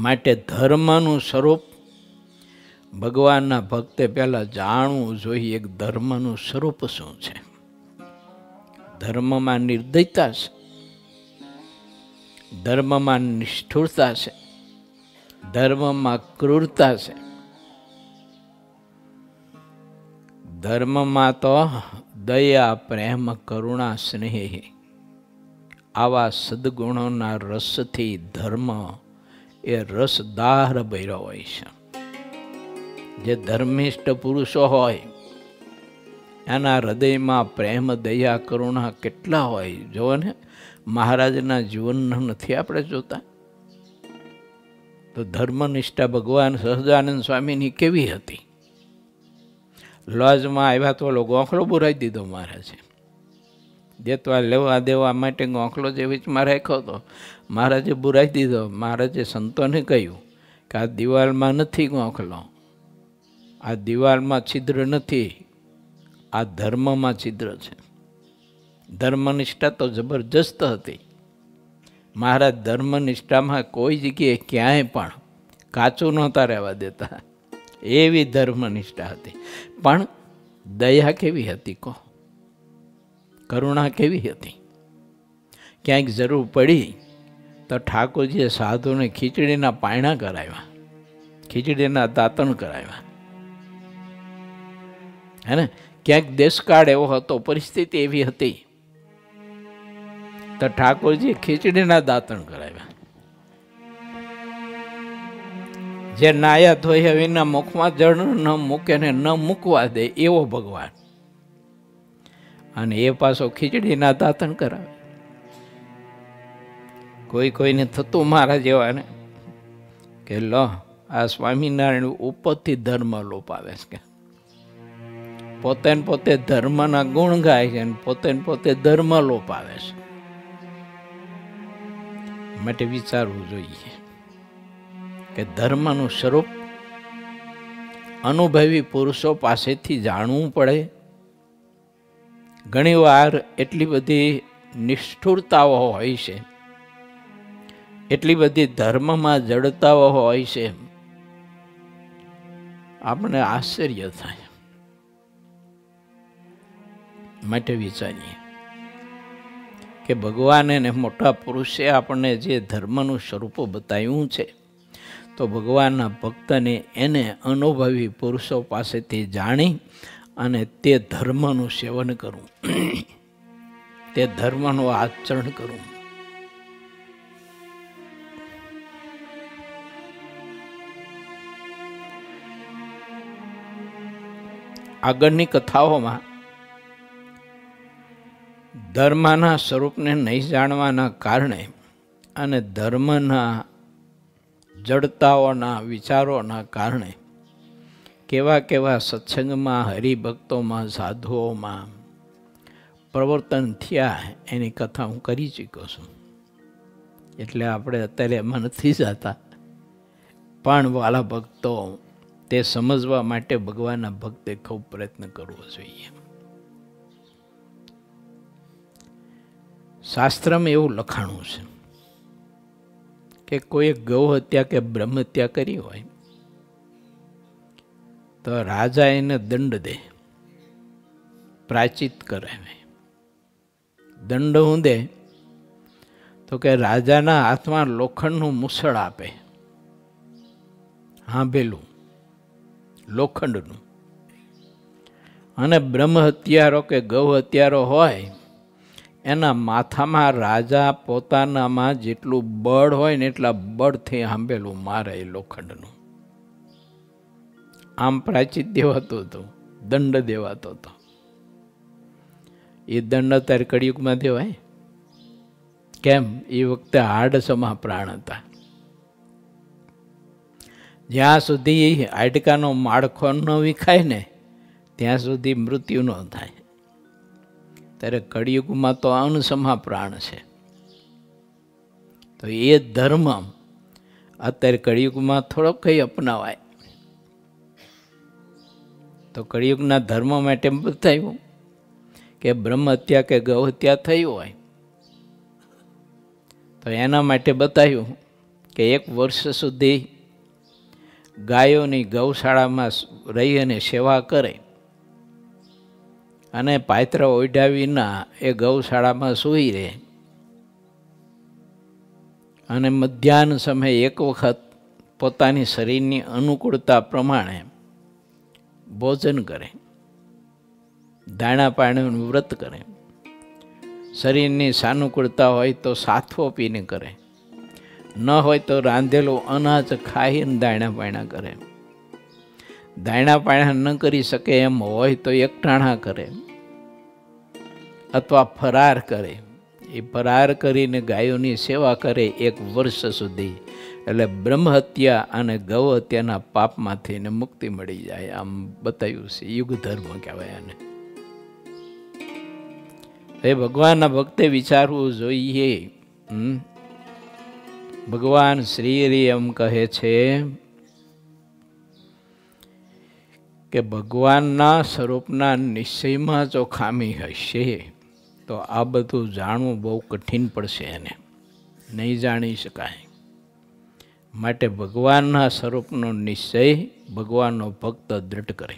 માટે ધર્મનું સ્વરૂપ ભગવાનના ભક્તે પહેલાં જાણવું જોઈએ. એક ધર્મનું સ્વરૂપ શું છે? ધર્મમાં નિર્દયતા છે, ધર્મમાં નિષ્ઠુરતા છે, ધર્મમાં ક્રૂરતા છે. ધર્મમાં તો દયા, પ્રેમ, કરુણા, સ્નેહ આવા સદગુણોના રસથી ધર્મ એ રસદાર ભર્યો હોય છે. જે ધર્મિષ્ઠ પુરુષો હોય એના હૃદયમાં પ્રેમ, દયા, કરુણા કેટલા હોય. જો ને મહારાજના જીવનનો નથી આપણે જોતા તો ધર્મનિષ્ઠા ભગવાન સહજાનંદ સ્વામીની કેવી હતી. લોજમાં આવ્યા તો ગોખલો બુરાઈ દીધો મહારાજે. દેતવા લેવા દેવા માટે ગોખલો જે વીચમાં રાખ્યો હતો મહારાજે બુરાઈ દીધો. મહારાજે સંતોને કહ્યું કે આ દિવાલમાં નથી ગોખલો, આ દિવાલમાં છિદ્ર નથી, આ ધર્મમાં છિદ્ર છે. ધર્મનિષ્ઠા તો જબરજસ્ત હતી. મહારાજ ધર્મનિષ્ઠામાં કોઈ જગ્યાએ ક્યાંય પણ કાચું નહોતા રહેવા દેતા, એવી ધર્મનિષ્ઠા હતી. પણ દયા કેવી હતી કહો? કરુણા કેવી હતી? ક્યાંક જરૂર પડી તો ઠાકોરજીએ સાધુને ખીચડીના પાયણા કરાવ્યા, ખીચડીના દાંતણ કરાવ્યા. હે ને? ક્યાંક દેશકાળ એવો હતો, પરિસ્થિતિ એવી હતી તો ઠાકોરજીએ ખીચડીના દાંતણ કરાવ્યા. જે નાયા ધોયા વિના મુખમાં જળ ન મૂકે ને ન મૂકવા દે એવો ભગવાન, અને એ પાછો ખીચડીના દાંતણ કરાવે. કોઈને થતું મારા જેવાને કે લો આ સ્વામિનારાયણ ઉપરથી ધર્મ લોપાવે છે, પોતે પોતે ધર્મના ગુણ ગાય છે અને પોતે ધર્મ લોપાવે છે. માટે વિચારવું જોઈએ કે ધર્મનું સ્વરૂપ અનુભવી પુરુષો પાસેથી જાણવું પડે. ઘણીવાર એટલી બધી નિષ્ઠુરતાઓ હોય છે, એટલી બધી ધર્મમાં જડતાઓ હોય છે, આપણે આશ્ચર્ય થાય. માટે વિચારીએ કે ભગવાન અને મોટા પુરુષે આપણને જે ધર્મનું સ્વરૂપ બતાવ્યું છે, તો ભગવાનના ભક્તને એને અનુભવી પુરુષો પાસેથી જાણી અને તે ધર્મનું સેવન કરવું, તે ધર્મનું આચરણ કરવું. આગળની કથાઓમાં ધર્મના સ્વરૂપને નહીં જાણવાના કારણે અને ધર્મના જડતાઓના વિચારોના કારણે કેવા કેવા સત્સંગમાં, હરિભક્તોમાં, સાધુઓમાં પ્રવર્તન થયા એની કથા હું કરી ચૂક્યો છું. એટલે આપણે અત્યારે એમાં નથી જતા, પણ વાલા ભક્તો તે સમજવા માટે ભગવાનના ભક્તે ખૂબ પ્રયત્ન કરવો જોઈએ. શાસ્ત્રમાં એવું લખાણું છે કે કોઈ ગૌ હત્યા કે બ્રહ્મ હત્યા કરી હોય તો રાજા એને દંડ દે, પ્રાયચિત કરાવે. દંડ હું દે તો કે રાજાના હાથમાં લોખંડનું મૂસળ આપે, હાંભેલું લોખંડનું. અને બ્રહ્મ હત્યારો કે ગૌ હત્યારો હોય એના માથામાં રાજા પોતાનામાં જેટલું બળ હોય ને એટલા બળથી હાંભેલું મારે એ લોખંડનું. આમ પ્રાયચિત દેવાતું હતું, દંડ દેવાતો હતો. એ દંડ અત્યારે કળિયુગમાં દેવાય કેમ? એ વખતે હાડસમાં પ્રાણ હતા. જ્યાં સુધી હાડકાનો માળખો ન વિખાય ને ત્યાં સુધી મૃત્યુ ન થાય. ત્યારે કળિયુગમાં તો અણસમા પ્રાણ છે. તો એ ધર્મ અત્યારે કળિયુગમાં થોડો કઈ અપનાવાય. તો કળિયુગના ધર્મ માટે બતાવ્યું કે બ્રહ્મ હત્યા કે ગૌ હત્યા થઈ હોય તો એના માટે બતાવ્યું કે 1 વર્ષ સુધી ગાયોની ગૌશાળામાં રહી અને સેવા કરે અને પાત્ર ઓઢ્યા વિના એ ગૌશાળામાં સૂઈ રહે અને મધ્યાહન સમયે 1 વખત પોતાની શરીરની અનુકૂળતા પ્રમાણે ભોજન કરે, દાણા પાણીનું વ્રત કરે. શરીરની સાનુકૂળતા હોય તો સાથવો પીને કરે, ન હોય તો રાંધેલું અનાજ ખાઈને દાણા પાણા કરે. દાણા પાણા ન કરી શકે એમ હોય તો એકટાણા કરે અથવા ફરાર કરે. એ ફરાર કરીને ગાયોની સેવા કરે 1 વર્ષ સુધી. એટલે બ્રહ્મ હત્યા અને ગૌ હત્યાના પાપમાંથી એને મુક્તિ મળી જાય. આમ બતાવ્યું છે. યુગ ધર્મ કહેવાય આને. એ ભગવાનના ભક્તે વિચારવું જોઈએ. ભગવાન શ્રી હરિ એમ કહે છે કે ભગવાનના સ્વરૂપના નિશ્ચયમાં જો ખામી હશે તો આ બધું જાણવું બહુ કઠિન પડશે, એને નહીં જાણી શકાય. માટે ભગવાનના સ્વરૂપનો નિશ્ચય ભગવાનનો ભક્ત દ્રઢ કરે.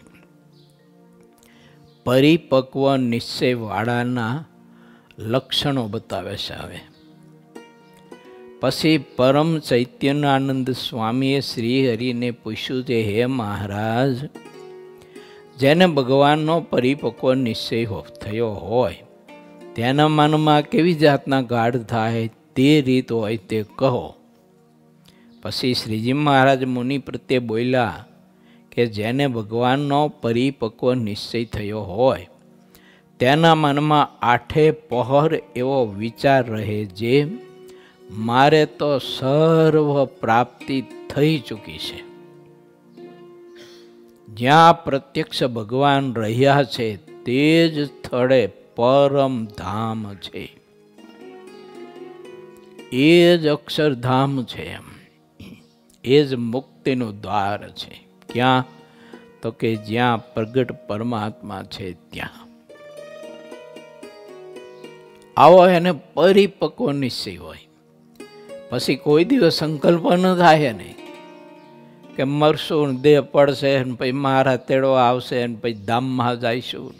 પરિપક્વ નિશ્ચયવાળાના લક્ષણો બતાવે છે. હવે પછી પરમ ચૈતન્યાનંદ સ્વામીએ શ્રી હરિને પૂછ્યું છે, હે મહારાજ, જેને ભગવાનનો પરિપક્વ નિશ્ચય થયો હોય તેના મનમાં કેવી જાતના ગાઢ થાય તે રીત હોય તે કહો. પછી શ્રીજી મહારાજ મુનિ પ્રત્યે બોલ્યા કે જેને ભગવાનનો પરિપક્વ નિશ્ચય થયો હોય તેના મનમાં 8 પહોર એવો વિચાર રહે જે મારે તો સર્વ પ્રાપ્તિ થઈ ચૂકી છે. જ્યાં પ્રત્યક્ષ ભગવાન રહ્યા છે તે જ સ્થળે પરમ ધામ છે, એ જ અક્ષરધામ છે, એ જ મુક્તિનું દ્વાર છે. ક્યાં? તો કે જ્યાં પ્રગટ પરમાત્મા છે ત્યાં. આવો એને પરિપક્વ નિશ્ચય હોય. પછી કોઈ દિવસ સંકલ્પ ન થાય નહીં કે મરશું, દેહ પડશે ને પછી મારા તેડવા આવશે ને પછી ધામમાં જઈશું,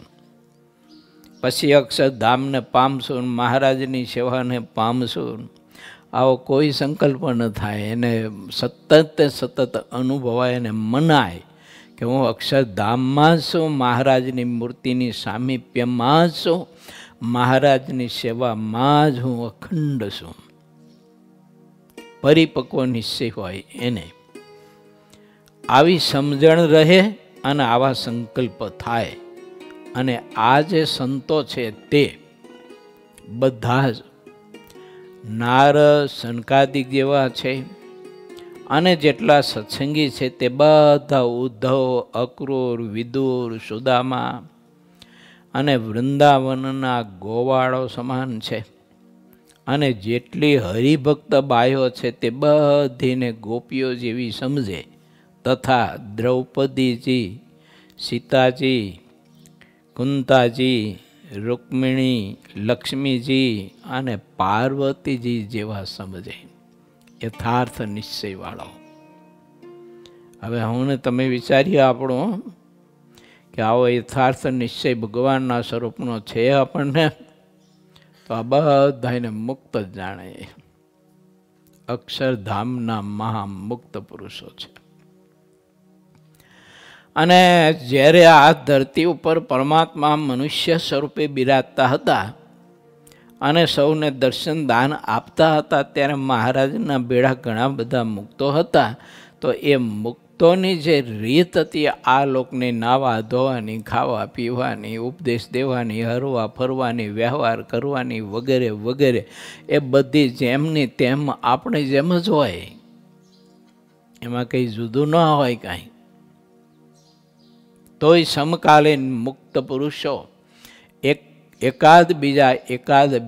પછી અક્ષરધામને પામશું, મહારાજની સેવાને પામશું. આવો કોઈ સંકલ્પ ન થાય. એને સતત અનુભવાય, એને મનાય કે હું અક્ષરધામમાં જ છું, મહારાજની મૂર્તિની સામીપ્યમાં જ છું, મહારાજની સેવામાં જ હું અખંડ છું. પરિપક્વ નિશ્ચય હોય એને આવી સમજણ રહે અને આવા સંકલ્પ થાય. અને આ જે સંતો છે તે બધા જ નારદ, સનકાદિક જેવા છે, અને જેટલા સત્સંગી છે તે બધા ઉદ્ધવ, અક્રૂર, વિદુર, સુદામા અને વૃંદાવનના ગોવાળો સમાન છે. અને જેટલી હરિભક્ત બાયો છે તે બધીને ગોપીઓ જેવી સમજે. તથા દ્રૌપદીજી, સીતાજી, કુંતાજી, રૂક્મિણી, લક્ષ્મીજી અને પાર્વતીજી જેવા સમજે, યથાર્થ નિશ્ચયવાળો. હવે હું તમે વિચારીએ આપણું કે આવો યથાર્થ નિશ્ચય ભગવાનના સ્વરૂપનો છે આપણને, તો આ બધાને મુક્ત જ જાણે. અક્ષરધામના મહામુક્ત પુરુષો છે. અને જ્યારે આ ધરતી ઉપર પરમાત્મા મનુષ્ય સ્વરૂપે બિરાજતા હતા અને સૌને દર્શન દાન આપતા હતા, ત્યારે મહારાજના બેડા ઘણા બધા મુક્તો હતા. તો એ મુક્તોની જે રીત હતી આ લોકને નાવા ધોવાની, ખાવા પીવાની, ઉપદેશ દેવાની, હરવા ફરવાની, વ્યવહાર કરવાની વગેરે વગેરે, એ બધી જેમની તેમ આપણે જેમ જ હોય, એમાં કંઈ જુદું ન હોય કાંઈ. તોય સમકાલીન મુક્ત પુરુષો એકાદ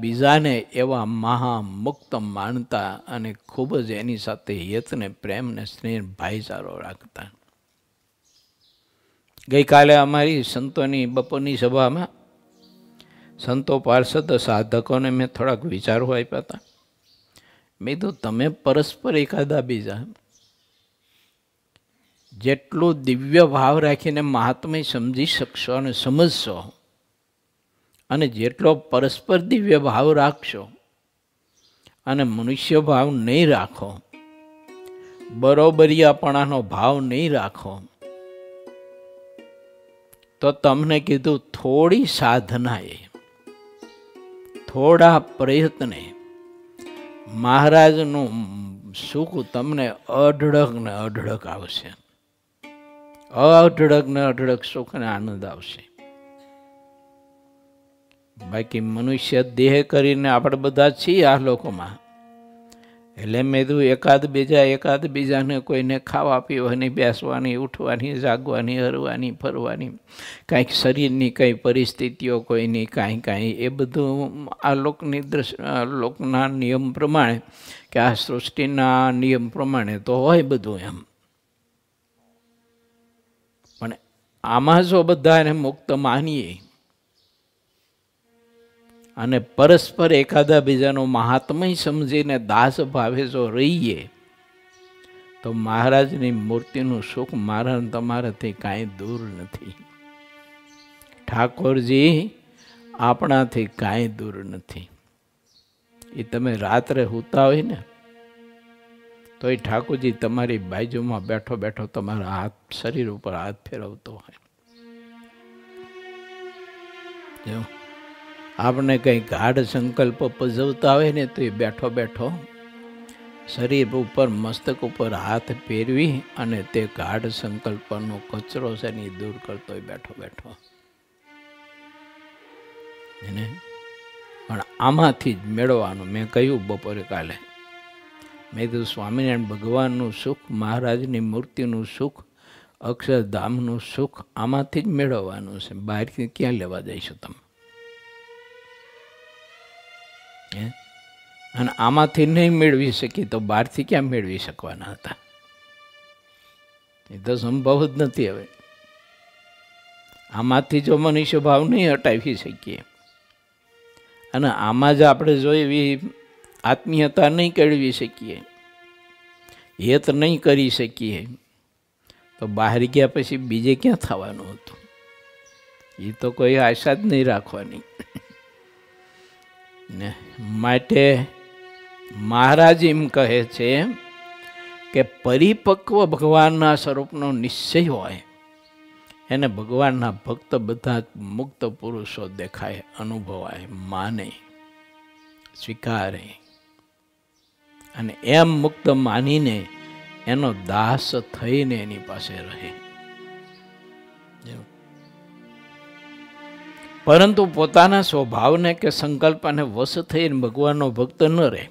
બીજાને એવા મહામુક્ત માનતા અને ખૂબ જ એની સાથે હિતને, પ્રેમને, સ્નેહ, ભાઈચારો રાખતા. ગઈકાલે અમારી સંતોની બપોરની સભામાં સંતો, પાર્ષદ, સાધકોને મેં થોડાક વિચારો આપ્યા હતા. મેં તો તમે પરસ્પર એકાદા બીજા જેટલું દિવ્ય ભાવ રાખીને મહાત્મ્ય સમજી શકશો અને સમજશો, અને જેટલો પરસ્પર દિવ્ય ભાવ રાખશો અને મનુષ્ય ભાવ નહીં રાખો, બરોબરિયાપણાનો ભાવ નહીં રાખો, તો તમને કીધું થોડી સાધનાએ, થોડા પ્રયત્ને મહારાજનું સુખ તમને અઢળક ને અઢળક આવશે. અઢળક ને અઢળક સુખ ને આનંદ આવશે. બાકી મનુષ્ય દેહ કરીને આપણે બધા છીએ આ લોકોમાં. એટલે મેં કીધું એકાદ બીજાને કોઈને ખાવા પીવાની, બેસવાની, ઉઠવાની, જાગવાની, હરવાની, ફરવાની, કાંઈક શરીરની કંઈ પરિસ્થિતિઓ કોઈની કાંઈ એ બધું આ લોકના નિયમ પ્રમાણે, કે આ સૃષ્ટિના નિયમ પ્રમાણે તો હોય બધું એમ. પણ આમાં જો બધાને મુક્ત માનીએ અને પરસ્પર એકાદા બીજાનું મહાત્મય સમજીને દાસ ભાવે જો રહીએ, તો મહારાજની મૂર્તિનું સુખ મારા તમારાથી કાંઈ દૂર નથી. ઠાકોરજી આપણાથી કાંઈ દૂર નથી. એ તમે રાત્રે સૂતા હોય ને તો એ ઠાકોરજી તમારી બાજુમાં બેઠો બેઠો તમારા હાથ, શરીર ઉપર હાથ ફેરવતો હોય. આપણે કંઈ ગાઢ સંકલ્પ પજવતા હોય ને તો એ બેઠો બેઠો શરીર ઉપર, મસ્તક ઉપર હાથ ફેરવી અને તે ગાઢ સંકલ્પનો કચરો છે ને દૂર કરતો હોય બેઠો બેઠો. એને પણ આમાંથી જ મેળવવાનું. મેં કહ્યું બપોરે કાલે, મેં કીધું સ્વામિનારાયણ ભગવાનનું સુખ, મહારાજની મૂર્તિનું સુખ, અક્ષરધામનું સુખ આમાંથી જ મેળવવાનું છે. બહારથી ક્યાં લેવા જઈશું તમે? અને આમાંથી નહીં મેળવી શકી તો બહારથી ક્યાં મેળવી શકવાના હતા? એ તો સંભવ જ નથી. હવે આમાંથી જો મનુષ્ય ભાવ નહીં હટાવી શકીએ અને આમાં જ આપણે જો એવી આત્મીયતા નહીં કેળવી શકીએ, હેત નહીં કરી શકીએ, તો બહાર ગયા પછી બીજે ક્યાં થવાનું હતું? એ તો કોઈ આશા જ નહીં રાખવાની ને. માટે મહારાજ એમ કહે છે કે પરિપક્વ ભગવાનના સ્વરૂપનો નિશ્ચય હોય એને ભગવાનના ભક્ત બધા મુક્ત પુરુષો દેખાય, અનુભવાય, માને, સ્વીકારે, અને એમ મુક્ત માનીને એનો દાસ થઈને એની પાસે રહે. પરંતુ પોતાના સ્વભાવને કે સંકલ્પને વશ થઈને ભગવાનનો ભક્ત ન રહે.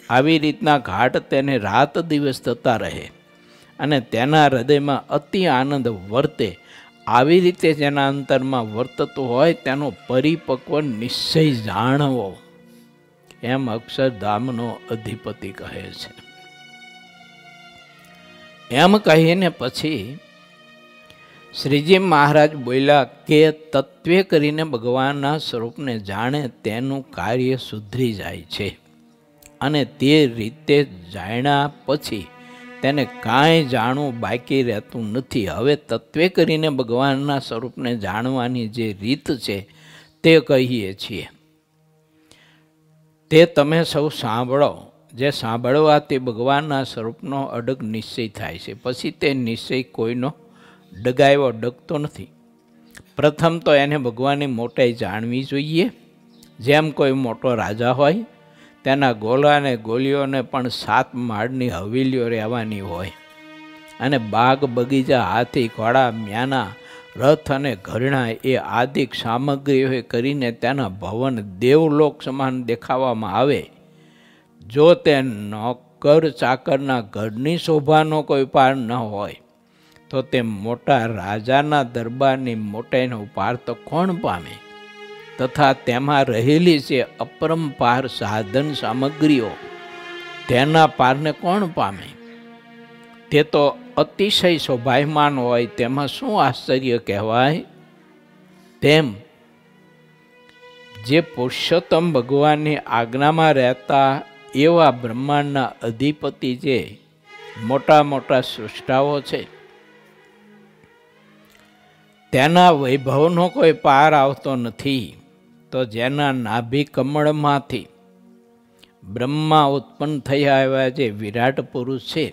આવી રીતના ઘાટ તેને રાત દિવસ થતા રહે અને તેના હૃદયમાં અતિ આનંદ વર્તે. આવી રીતે જેના અંતરમાં વર્તતું હોય તેનો પરિપક્વ નિશ્ચય જાણવો, એમ અક્ષરધામનો અધિપતિ કહે છે. એમ કહીને પછી શ્રીજી મહારાજ બોલ્યા કે તત્વે કરીને ભગવાનના સ્વરૂપને જાણે તેનું કાર્ય સુધરી જાય છે અને તે રીતે જાણ્યા પછી તેને કાંઈ જાણવું બાકી રહેતું નથી. હવે તત્વે કરીને ભગવાનના સ્વરૂપને જાણવાની જે રીત છે તે કહીએ છીએ. તે તમે સૌ સાંભળો. જે સાંભળવાથી ભગવાનના સ્વરૂપનો અડગ નિશ્ચય થાય છે. પછી તે નિશ્ચય કોઈનો ડગાવ્યો ડગતો નથી. પ્રથમ તો એને ભગવાનની મોટાઈ જાણવી જોઈએ. જેમ કોઈ મોટો રાજા હોય, તેના ગોલા અને ગોલીઓને પણ 7 માળની હવેલીઓ રહેવાની હોય અને બાગ બગીચા, હાથી, ઘોડા, મ્યાના, રથ અને ઘરણા એ આદિક સામગ્રીઓ કરીને તેના ભવન દેવલોક સમાન દેખાવામાં આવે. જો તે નોકર ચાકરના ઘરની શોભાનો કોઈ પાર ન હોય તો તે મોટા રાજાના દરબારની મોટાઈનો પાર તો કોણ પામે? તથા તેમાં રહેલી છે અપરંપાર સાધન સામગ્રીઓ, તેના પારને કોણ પામે? તે તો અતિશય શોભાયમાન હોય, તેમાં શું આશ્ચર્ય કહેવાય? તેમ જે પુરુષોત્તમ ભગવાનની આજ્ઞામાં રહેતા એવા બ્રહ્માંડના અધિપતિ જે મોટા મોટા સૃષ્ટાઓ છે, તેના વૈભવનો કોઈ પાર આવતો નથી. તો જેના નાભી કમળમાંથી બ્રહ્મા ઉત્પન્ન થયા એવા જે વિરાટ પુરુષ છે,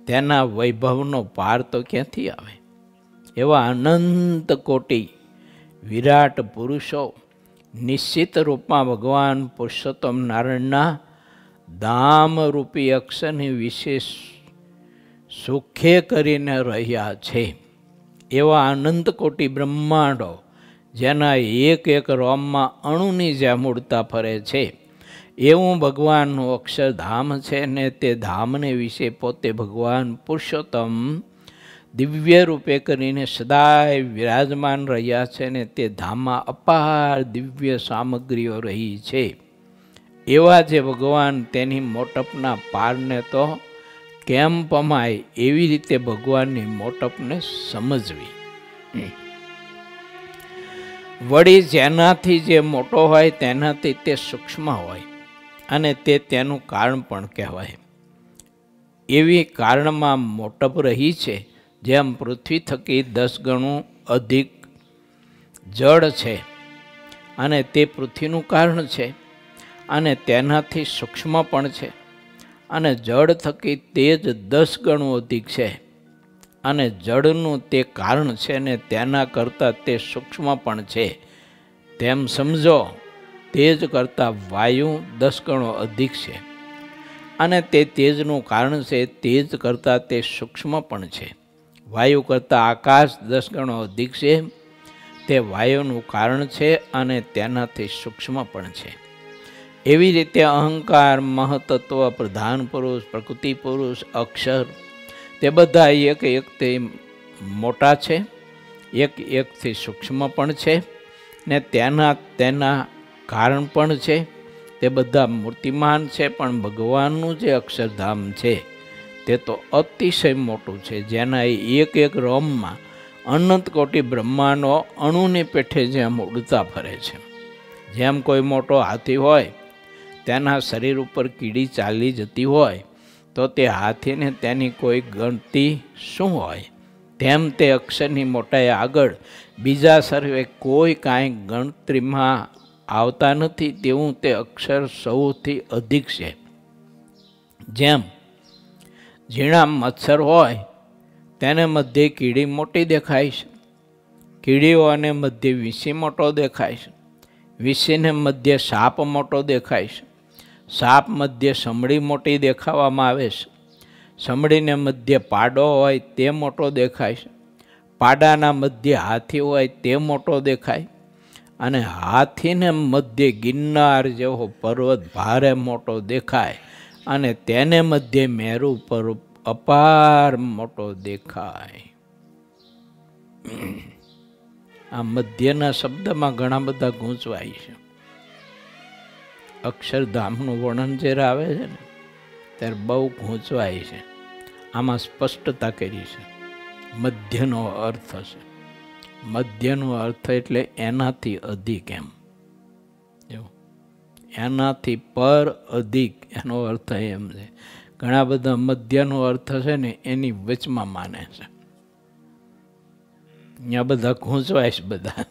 તેના વૈભવનો પાર તો ક્યાંથી આવે? એવા અનંત કોટી વિરાટ પુરુષો નિશ્ચિત રૂપમાં ભગવાન પુરુષોત્તમ નારાયણના ધામરૂપી અક્ષરની વિશેષ સુખે કરીને રહ્યા છે. એવા અનંત કોટી બ્રહ્માંડો જેના એક એક રોમમાં અણુની જેમ ઉડતા ફરે છે, એવું ભગવાનનું અક્ષરધામ છે ને તે ધામને વિશે પોતે ભગવાન પુરુષોત્તમ દિવ્ય રૂપે કરીને સદાય વિરાજમાન રહ્યા છે ને તે ધામમાં અપાર દિવ્ય સામગ્રીઓ રહી છે. એવા જે ભગવાન તેની મોટપના પારને તો કેમ પમાય એવી રીતે ભગવાનની મોટપને સમજવી. વળી જેનાથી જે મોટો હોય તેનાથી તે સૂક્ષ્મ હોય અને તે તેનું કારણ પણ કહેવાય. એવી કારણમાં મોટપ રહી છે. જેમ પૃથ્વી થકી 10 ગણું અધિક જળ છે અને તે પૃથ્વીનું કારણ છે અને તેનાથી સૂક્ષ્મ પણ છે, અને જળ થકી તેજ 10 ગણું અધિક છે અને જળનું તે કારણ છે ને તેના કરતાં તે સૂક્ષ્મ પણ છે. તેમ સમજો તેજ કરતાં વાયુ 10 ગણો અધિક છે અને તે તેજનું કારણ છે. તેજ કરતાં તે સૂક્ષ્મ પણ છે. વાયુ કરતાં આકાશ 10 ગણો અધિક છે, તે વાયુનું કારણ છે અને તેનાથી સૂક્ષ્મ પણ છે. એવી રીતે અહંકાર, મહતત્વ, પ્રધાન પુરુષ, પ્રકૃતિ પુરુષ, અક્ષર તે બધા એક એકથી મોટા છે, એક એકથી સૂક્ષ્મ પણ છે ને તેના કારણ પણ છે. તે બધા મૂર્તિમાન છે, પણ ભગવાનનું જે અક્ષરધામ છે તે તો અતિશય મોટું છે, જેના એક એક રોમમાં અનંત કોટી બ્રહ્માંડો અણુની પેઠે જેમ ઉડતા ફરે છે. જેમ કોઈ મોટો હાથી હોય તેના શરીર ઉપર કીડી ચાલી જતી હોય તો તે હાથીને તેની કોઈ ગણતી શું હોય, તેમ તે અક્ષરની મોટાઈ આગળ બીજા સર્વે કોઈ કાંઈ ગણતરીમાં આવતા નથી, તેવું તે અક્ષર સૌથી અધિક છે. જેમ ઝીણા મચ્છર હોય તેને મધ્ય કીડી મોટી દેખાય છે, કીડીઓને મધ્ય વીંછી મોટો દેખાય છે, વીંછીને મધ્ય સાપ મોટો દેખાય છે, સાપ મધ્ય સમડી મોટી દેખાવામાં આવે છે, સમડીને મધ્ય પાડો હોય તે મોટો દેખાય છે, પાડાના મધ્ય હાથી હોય તે મોટો દેખાય, અને હાથીને મધ્ય ગિરનાર જેવો પર્વત ભારે મોટો દેખાય, અને તેને મધ્ય મેરુ પર અપાર મોટો દેખાય. આ મધ્યના શબ્દમાં ઘણા બધા ગૂંચવાય છે. અક્ષરધામનું વર્ણન જ્યારે આવે છે ને ત્યારે બહુ ગૂંચવાય છે. આમાં સ્પષ્ટતા કરી છે. મધ્યનો અર્થ છે, મધ્યનો અર્થ એટલે એનાથી અધિક, એમ એનાથી પર અધિક એનો અર્થ એમ છે. ઘણા બધા મધ્યનો અર્થ છે ને એની વચમાં માને છે. અહીંયા બધા ગૂંચવાય છે બધા.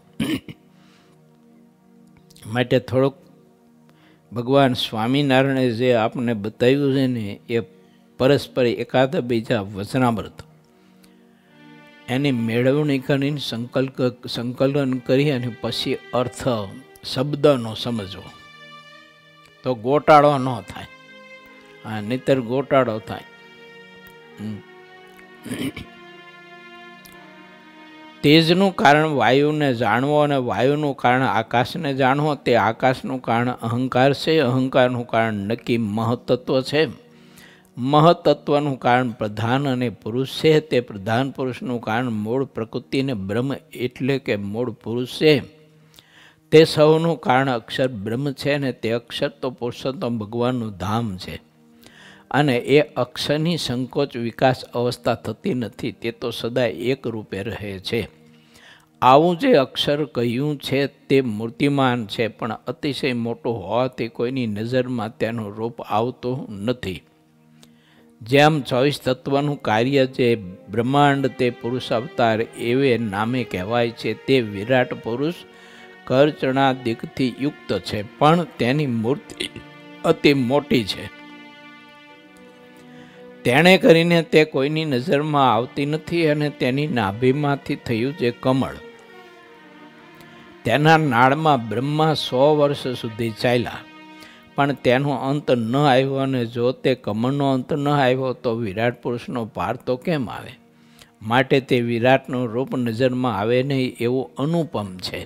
માટે થોડુંક ભગવાન સ્વામિનારાયણે જે આપણને બતાવ્યું છે ને એ પરસ્પર એકાદ બીજા વચનામૃત એની મેળવણી કરીને સંકલન કરી અને પછી અર્થ શબ્દનો સમજવો તો ગોટાળો ન થાય. હા, નહીતર ગોટાળો થાય. તેજનું કારણ વાયુને જાણવો અને વાયુનું કારણ આકાશને જાણવો, તે આકાશનું કારણ અહંકાર છે, અહંકારનું કારણ નક્કી મહત્તત્વ છે, મહત્તત્વનું કારણ પ્રધાન અને પુરુષ છે, તે પ્રધાન પુરુષનું કારણ મૂળ પ્રકૃતિને બ્રહ્મ એટલે કે મૂળ પુરુષ છે, તે સૌનું કારણ અક્ષર બ્રહ્મ છે, અને તે અક્ષર તો પુરુષોત્તમ ભગવાનનું ધામ છે, અને એ અક્ષરની સંકોચ વિકાસ અવસ્થા થતી નથી, તે તો સદા એક રૂપે રહે છે. આવું જે અક્ષર કહ્યું છે તે મૂર્તિમાન છે, પણ અતિશય મોટું હોવાથી કોઈની નજરમાં તેનું રૂપ આવતું નથી. જેમ 24 તત્વનું કાર્ય જે બ્રહ્માંડ તે પુરુષ અવતાર એવે નામે કહેવાય છે, તે વિરાટ પુરુષ કર્ચણાદિકથી યુક્ત છે, પણ તેની મૂર્તિ અતિ મોટી છે. તેણે કરીને તે કોઈની નજરમાં આવતી નથી, અને તેની નાભીમાંથી થયું જે કમળ, તેના નાળમાં બ્રહ્મા 100 વર્ષ સુધી ચાલ્યા, પણ તેનો અંત ન આવ્યો, અને જો તે કમળનો અંત ન આવ્યો તો વિરાટ પુરુષનો પાર તો કેમ આવે? માટે તે વિરાટનું રૂપ નજરમાં આવે નહીં એવું અનુપમ છે.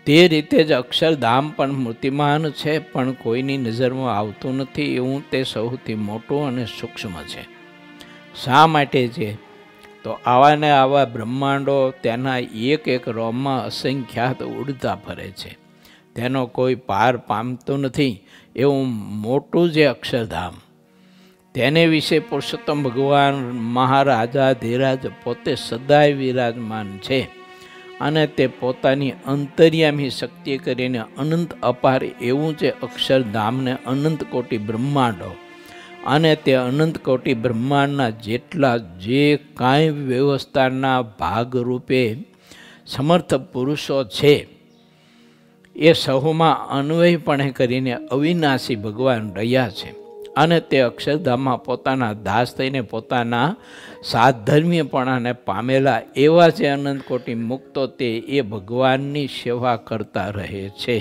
તે રીતે જ અક્ષરધામ પણ મૂર્તિમાન છે, પણ કોઈની નજરમાં આવતું નથી એવું તે સૌથી મોટું અને સૂક્ષ્મ છે. શા માટે છે? તો આવા ને આવા બ્રહ્માંડો તેના એક એક રોમમાં અસંખ્યાત ઉડતા ફરે છે, તેનો કોઈ પાર પામતો નથી એવું મોટું જે અક્ષરધામ, તેને વિશે પુરુષોત્તમ ભગવાન મહારાજા ધીરાજ પોતે સદાય વિરાજમાન છે, અને તે પોતાની અંતર્યામી શક્તિ કરીને અનંત અપાર એવું જે અક્ષરધામને અનંત કોટી બ્રહ્માંડો અને તે અનંત કોટી બ્રહ્માંડના જેટલા જે કાંઈ વ્યવસ્થાના ભાગરૂપે સમર્થ પુરુષો છે એ સહુમાં અન્વયપણે કરીને અવિનાશી ભગવાન રહ્યા છે, અને તે અક્ષરધામમાં પોતાના દાસ થઈને પોતાના સાધર્મ્યપણાને પામેલા એવા જે અનંત કોટી મુક્તો તે એ ભગવાનની સેવા કરતા રહે છે.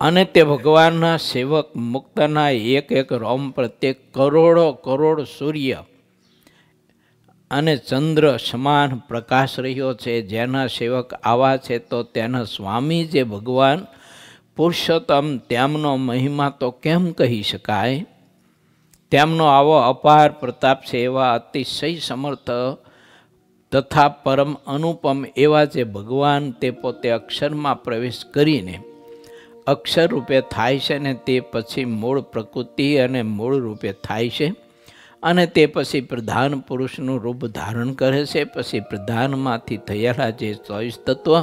અને તે ભગવાનના સેવક મુક્તના એક એક રોમ પ્રત્યે કરોડો કરોડ સૂર્ય અને ચંદ્ર સમાન પ્રકાશ રહ્યો છે. જેના સેવક આવા છે તો તેના સ્વામી જે ભગવાન પુરુષોત્તમ તેમનો મહિમા તો કેમ કહી શકાય? તેમનો આવો અપાર પ્રતાપ છે, એવા અતિશય સમર્થ તથા પરમ અનુપમ એવા જે ભગવાન તે પોતે અક્ષરમાં પ્રવેશ કરીને અક્ષર રૂપે થાય છે, ને તે પછી મૂળ પ્રકૃતિ અને મૂળ રૂપે થાય છે, અને તે પછી પ્રધાન પુરુષનું રૂપ ધારણ કરે છે. પછી પ્રધાનમાંથી થયેલા જે 24 તત્વ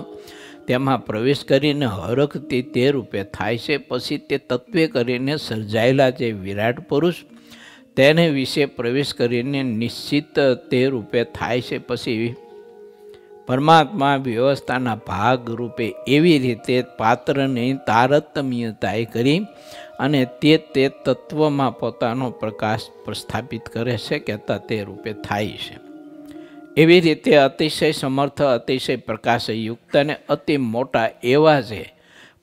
તેમાં પ્રવેશ કરીને હરખથી તે રૂપે થાય છે. પછી તે તત્વે કરીને સર્જાયેલા જે વિરાટ પુરુષ તેને વિશે પ્રવેશ કરીને નિશ્ચિત તે રૂપે થાય છે. પછી પરમાત્મા વ્યવસ્થાના ભાગ રૂપે એવી રીતે પાત્રની તારતમ્યતાએ કરી અને તે તત્વમાં પોતાનો પ્રકાશ પ્રસ્થાપિત કરે છે કહેતા તે રૂપે થાય છે. એવી રીતે અતિશય સમર્થ, અતિશય પ્રકાશયુક્ત અને અતિ મોટા એવા છે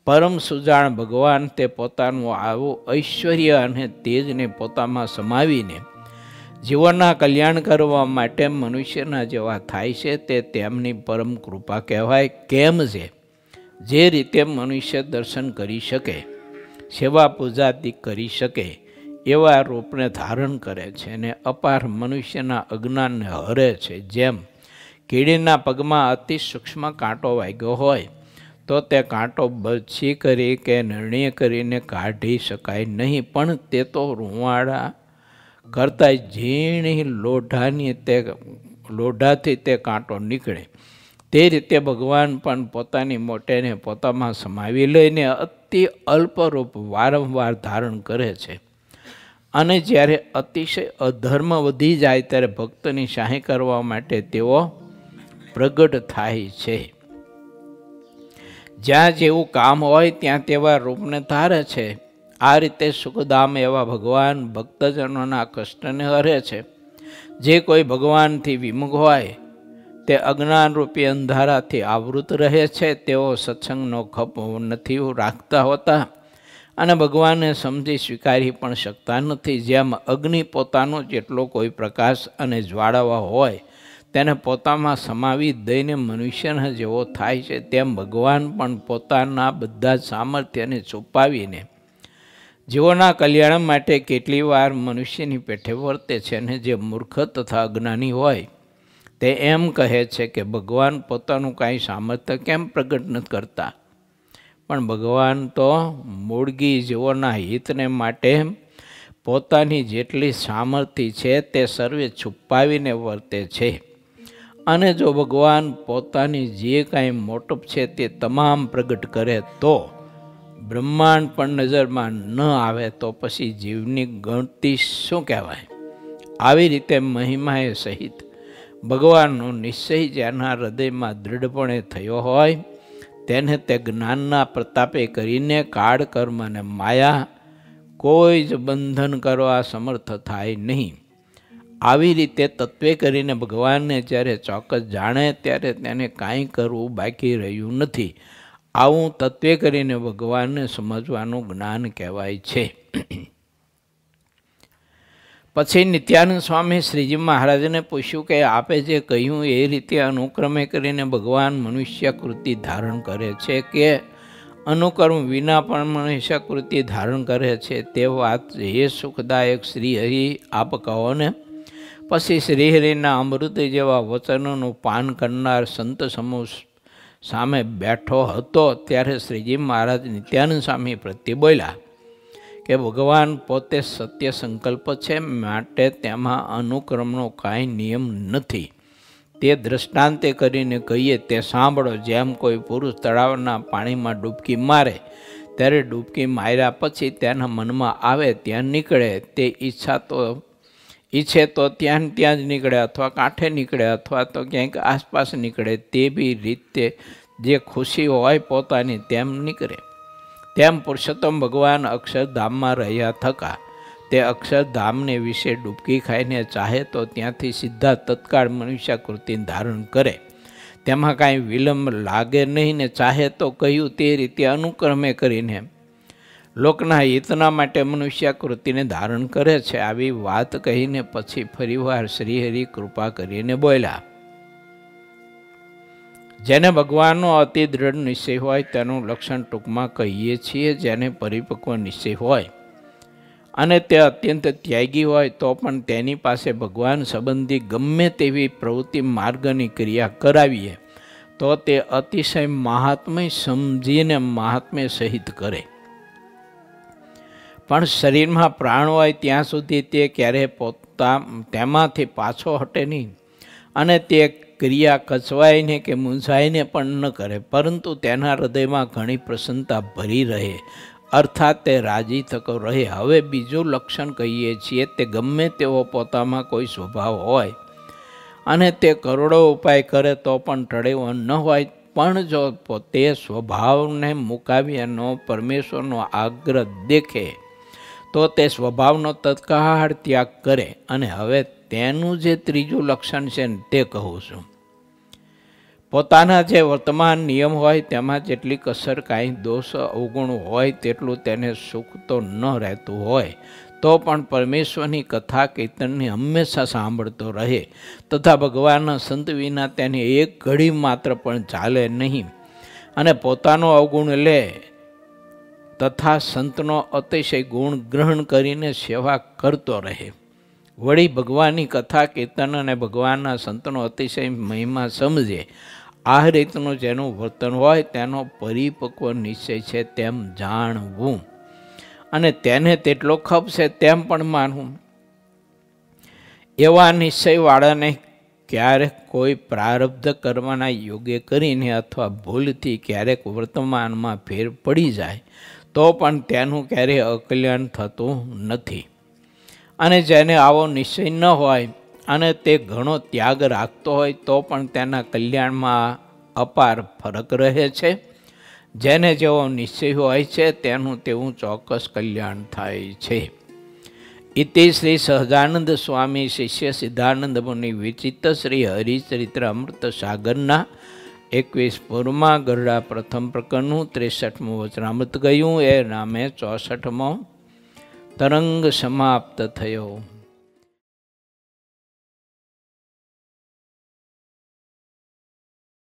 પરમ સુજાણ ભગવાન તે પોતાનું આવું ઐશ્વર્ય અને તેજને પોતામાં સમાવીને જીવનના કલ્યાણ કરવા માટે મનુષ્યના જેવા થાય છે. તે તેમની પરમ કૃપા કહેવાય. કેમ છે? જે રીતે મનુષ્ય દર્શન કરી શકે, સેવા પૂજાદિ કરી શકે એવા રૂપને ધારણ કરે છે અને અપાર મનુષ્યના અજ્ઞાનને હરે છે. જેમ કીડીના પગમાં અતિ સૂક્ષ્મ કાંટો વાગ્યો હોય તો તે કાંટો બચી કરી કે નિર્ણય કરીને કાઢી શકાય નહીં, પણ તે તો રૂંવાડા કરતાં ઝીણી લોઢાથી તે કાંટો નીકળે. તે રીતે ભગવાન પણ પોતાની મોટેને પોતામાં સમાવી લઈને અતિ અલ્પરૂપ વારંવાર ધારણ કરે છે. અને જ્યારે અતિશય અધર્મ વધી જાય ત્યારે ભક્તની સહાય કરવા માટે તેઓ પ્રગટ થાય છે. જ્યાં જેવું કામ હોય ત્યાં તેવા રૂપને ધારે છે. આ રીતે સુખધામ એવા ભગવાન ભક્તજનોના કષ્ટને હરે છે. જે કોઈ ભગવાનથી વિમુખ હોય તે અજ્ઞાનરૂપી અંધારાથી આવૃત રહે છે. તેઓ સત્સંગનો ખપ નથી રાખતા હોતા અને ભગવાનને સમજી સ્વીકારી પણ શકતા નથી. જેમ અગ્નિ પોતાનો જેટલો કોઈ પ્રકાશ અને જ્વાળાવા હોય તેને પોતામાં સમાવી દઈને મનુષ્યના જેવો થાય છે, તેમ ભગવાન પણ પોતાના બધા જ સામર્થ્યને છુપાવીને જીવોના કલ્યાણ માટે કેટલી વાર મનુષ્યની પેઠે વર્તે છે. અને જે મૂર્ખ તથા અજ્ઞાની હોય તે એમ કહે છે કે ભગવાન પોતાનું કાંઈ સામર્થ્ય કેમ પ્રગટ નથી કરતા, પણ ભગવાન તો મૂળગી જીવોના હિતને માટે પોતાની જેટલી સામર્થ્ય છે તે સર્વે છુપાવીને વર્તે છે. અને જો ભગવાન પોતાની જે કાંઈ મોટપ છે તે તમામ પ્રગટ કરે તો બ્રહ્માંડ પણ નજરમાં ન આવે તો પછી જીવની ગણતી શું કહેવાય? આવી રીતે મહિમાએ સહિત ભગવાનનો નિશ્ચય જેના હૃદયમાં દૃઢપણે થયો હોય તેને તે જ્ઞાનના પ્રતાપે કરીને કાળ, કર્મ અને માયા કોઈ જ બંધન કરવા સમર્થ થાય નહીં. આવી રીતે તત્વે કરીને ભગવાનને જ્યારે ચોક્કસ જાણે ત્યારે તેને કાંઈ કરવું બાકી રહ્યું નથી. આવું તત્વે કરીને ભગવાનને સમજવાનું જ્ઞાન કહેવાય છે. પછી નિત્યાનંદ સ્વામી શ્રીજી મહારાજને પૂછ્યું કે આપે જે કહ્યું એ રીતે અનુક્રમે કરીને ભગવાન મનુષ્યકૃતિ ધારણ કરે છે કે અનુકર્મ વિના પણ મનુષ્યકૃતિ ધારણ કરે છે? તે વાત હે સુખદાયક શ્રીહરિ આપ કહો ને. પછી શ્રીહરિના અમૃત જેવા વચનોનું પાન કરનાર સંત સમૂહ સામે બેઠો હતો ત્યારે શ્રીજી મહારાજ નિત્યાનંદ સ્વામી પ્રત્યે બોલ્યા કે ભગવાન પોતે સત્ય સંકલ્પ છે, માટે તેમાં અનુક્રમનો કાંઈ નિયમ નથી. તે દ્રષ્ટાંતે કરીને કહીએ તે સાંભળો. જેમ કોઈ પુરુષ તળાવના પાણીમાં ડૂબકી મારે ત્યારે ડૂબકી માર્યા પછી તેના મનમાં આવે ત્યાં નીકળે. તે ઈચ્છે તો ત્યાં જ નીકળે, અથવા કાંઠે નીકળે, અથવા તો ક્યાંક આસપાસ નીકળે. તે બી રીતે જે ખુશી હોય પોતાની તેમ નીકળે. તેમ પુરુષોત્તમ ભગવાન અક્ષરધામમાં રહ્યા થકા તે અક્ષરધામને વિશે ડૂબકી ખાઈને ચાહે તો ત્યાંથી સીધા તત્કાળ મનુષ્યાકૃતિ ધારણ કરે. તેમાં કાંઈ વિલંબ લાગે નહીં ને ચાહે તો કહ્યું તે રીતે અનુક્રમે કરીને લોકના હિતના માટે મનુષ્યાકૃતિને ધારણ કરે છે. આવી વાત કહીને પછી ફરીવાર શ્રીહરિ કૃપા કરીને બોલ્યા, જેને ભગવાનનો અતિ દૃઢ નિશ્ચય હોય તેનું લક્ષણ ટૂંકમાં કહીએ છીએ. જેને પરિપક્વ નિશ્ચય હોય અને તે અત્યંત ત્યાગી હોય તો પણ તેની પાસે ભગવાન સંબંધી ગમે તેવી પ્રવૃત્તિ માર્ગની ક્રિયા કરાવીએ તો તે અતિશય મહાત્મ્ય સમજીને મહાત્મ્ય સહિત કરે. પણ શરીરમાં પ્રાણ હોય ત્યાં સુધી તે ક્યારેય તેમાંથી પાછો હટે નહીં અને તે ક્રિયા કચવાઈને કે મૂંઝાઈને પણ ન કરે, પરંતુ તેના હૃદયમાં ઘણી પ્રસન્નતા ભરી રહે, અર્થાત તે રાજી થકો રહે. હવે બીજું લક્ષણ કહીએ છીએ, તે ગમે તેવો પોતામાં કોઈ સ્વભાવ હોય અને તે કરોડો ઉપાય કરે તો પણ ટળેવો ન હોય, પણ જો તે સ્વભાવને મુકાવ્યાનો પરમેશ્વરનો આગ્રહ દેખે તો તે સ્વભાવનો તત્કાળ ત્યાગ કરે. અને હવે તેનું જે ત્રીજું લક્ષણ છે ને તે કહું છું. પોતાના જે વર્તમાન નિયમ હોય તેમાં જેટલી કસર કાંઈ દોષ અવગુણ હોય તેટલું તેને સુખ તો ન રહેતું હોય, તો પણ પરમેશ્વરની કથા કીર્તનને હંમેશા સાંભળતો રહે, તથા ભગવાનના સંત વિના તેને એક ઘડી માત્ર પણ ચાલે નહીં, અને પોતાનો અવગુણ લે તથા સંતનો અતિશય ગુણ ગ્રહણ કરીને સેવા કરતો રહે. વળી ભગવાનની કથા કીર્તન અને ભગવાનના સંતનો અતિશય મહિમા સમજે, આ રીતનું જેનું વર્તન હોય તેનો પરિપક્વ નિશ્ચય છે તેમ જાણવું, અને તેને તેટલો ખપશે તેમ પણ માનવું. એવા નિશ્ચયવાળાને ક્યારેક કોઈ પ્રારબ્ધ કરવાના યોગ્ય કરીને અથવા ભૂલથી ક્યારેક વર્તમાનમાં ફેર પડી જાય તો પણ તેનું ક્યારેય અકલ્યાણ થતું નથી. અને જેને આવો નિશ્ચય ન હોય અને તે ઘણો ત્યાગ રાખતો હોય તો પણ તેના કલ્યાણમાં અપાર ફરક રહે છે. જેને જેવો નિશ્ચય હોય છે તેનું તેવું ચોક્કસ કલ્યાણ થાય છે. ઇતિ શ્રી સહજાનંદ સ્વામી શિષ્ય સિદ્ધાનંદ મુનિ વિચિત શ્રી હરિચરિત્ર અમૃત સાગરના 21 પૂર્વમાં ગરડા પ્રથમ પ્રકરણનું 63મું વચનામૃત ગયું. એ નામે 64મો તરંગ સમાપ્ત થયો.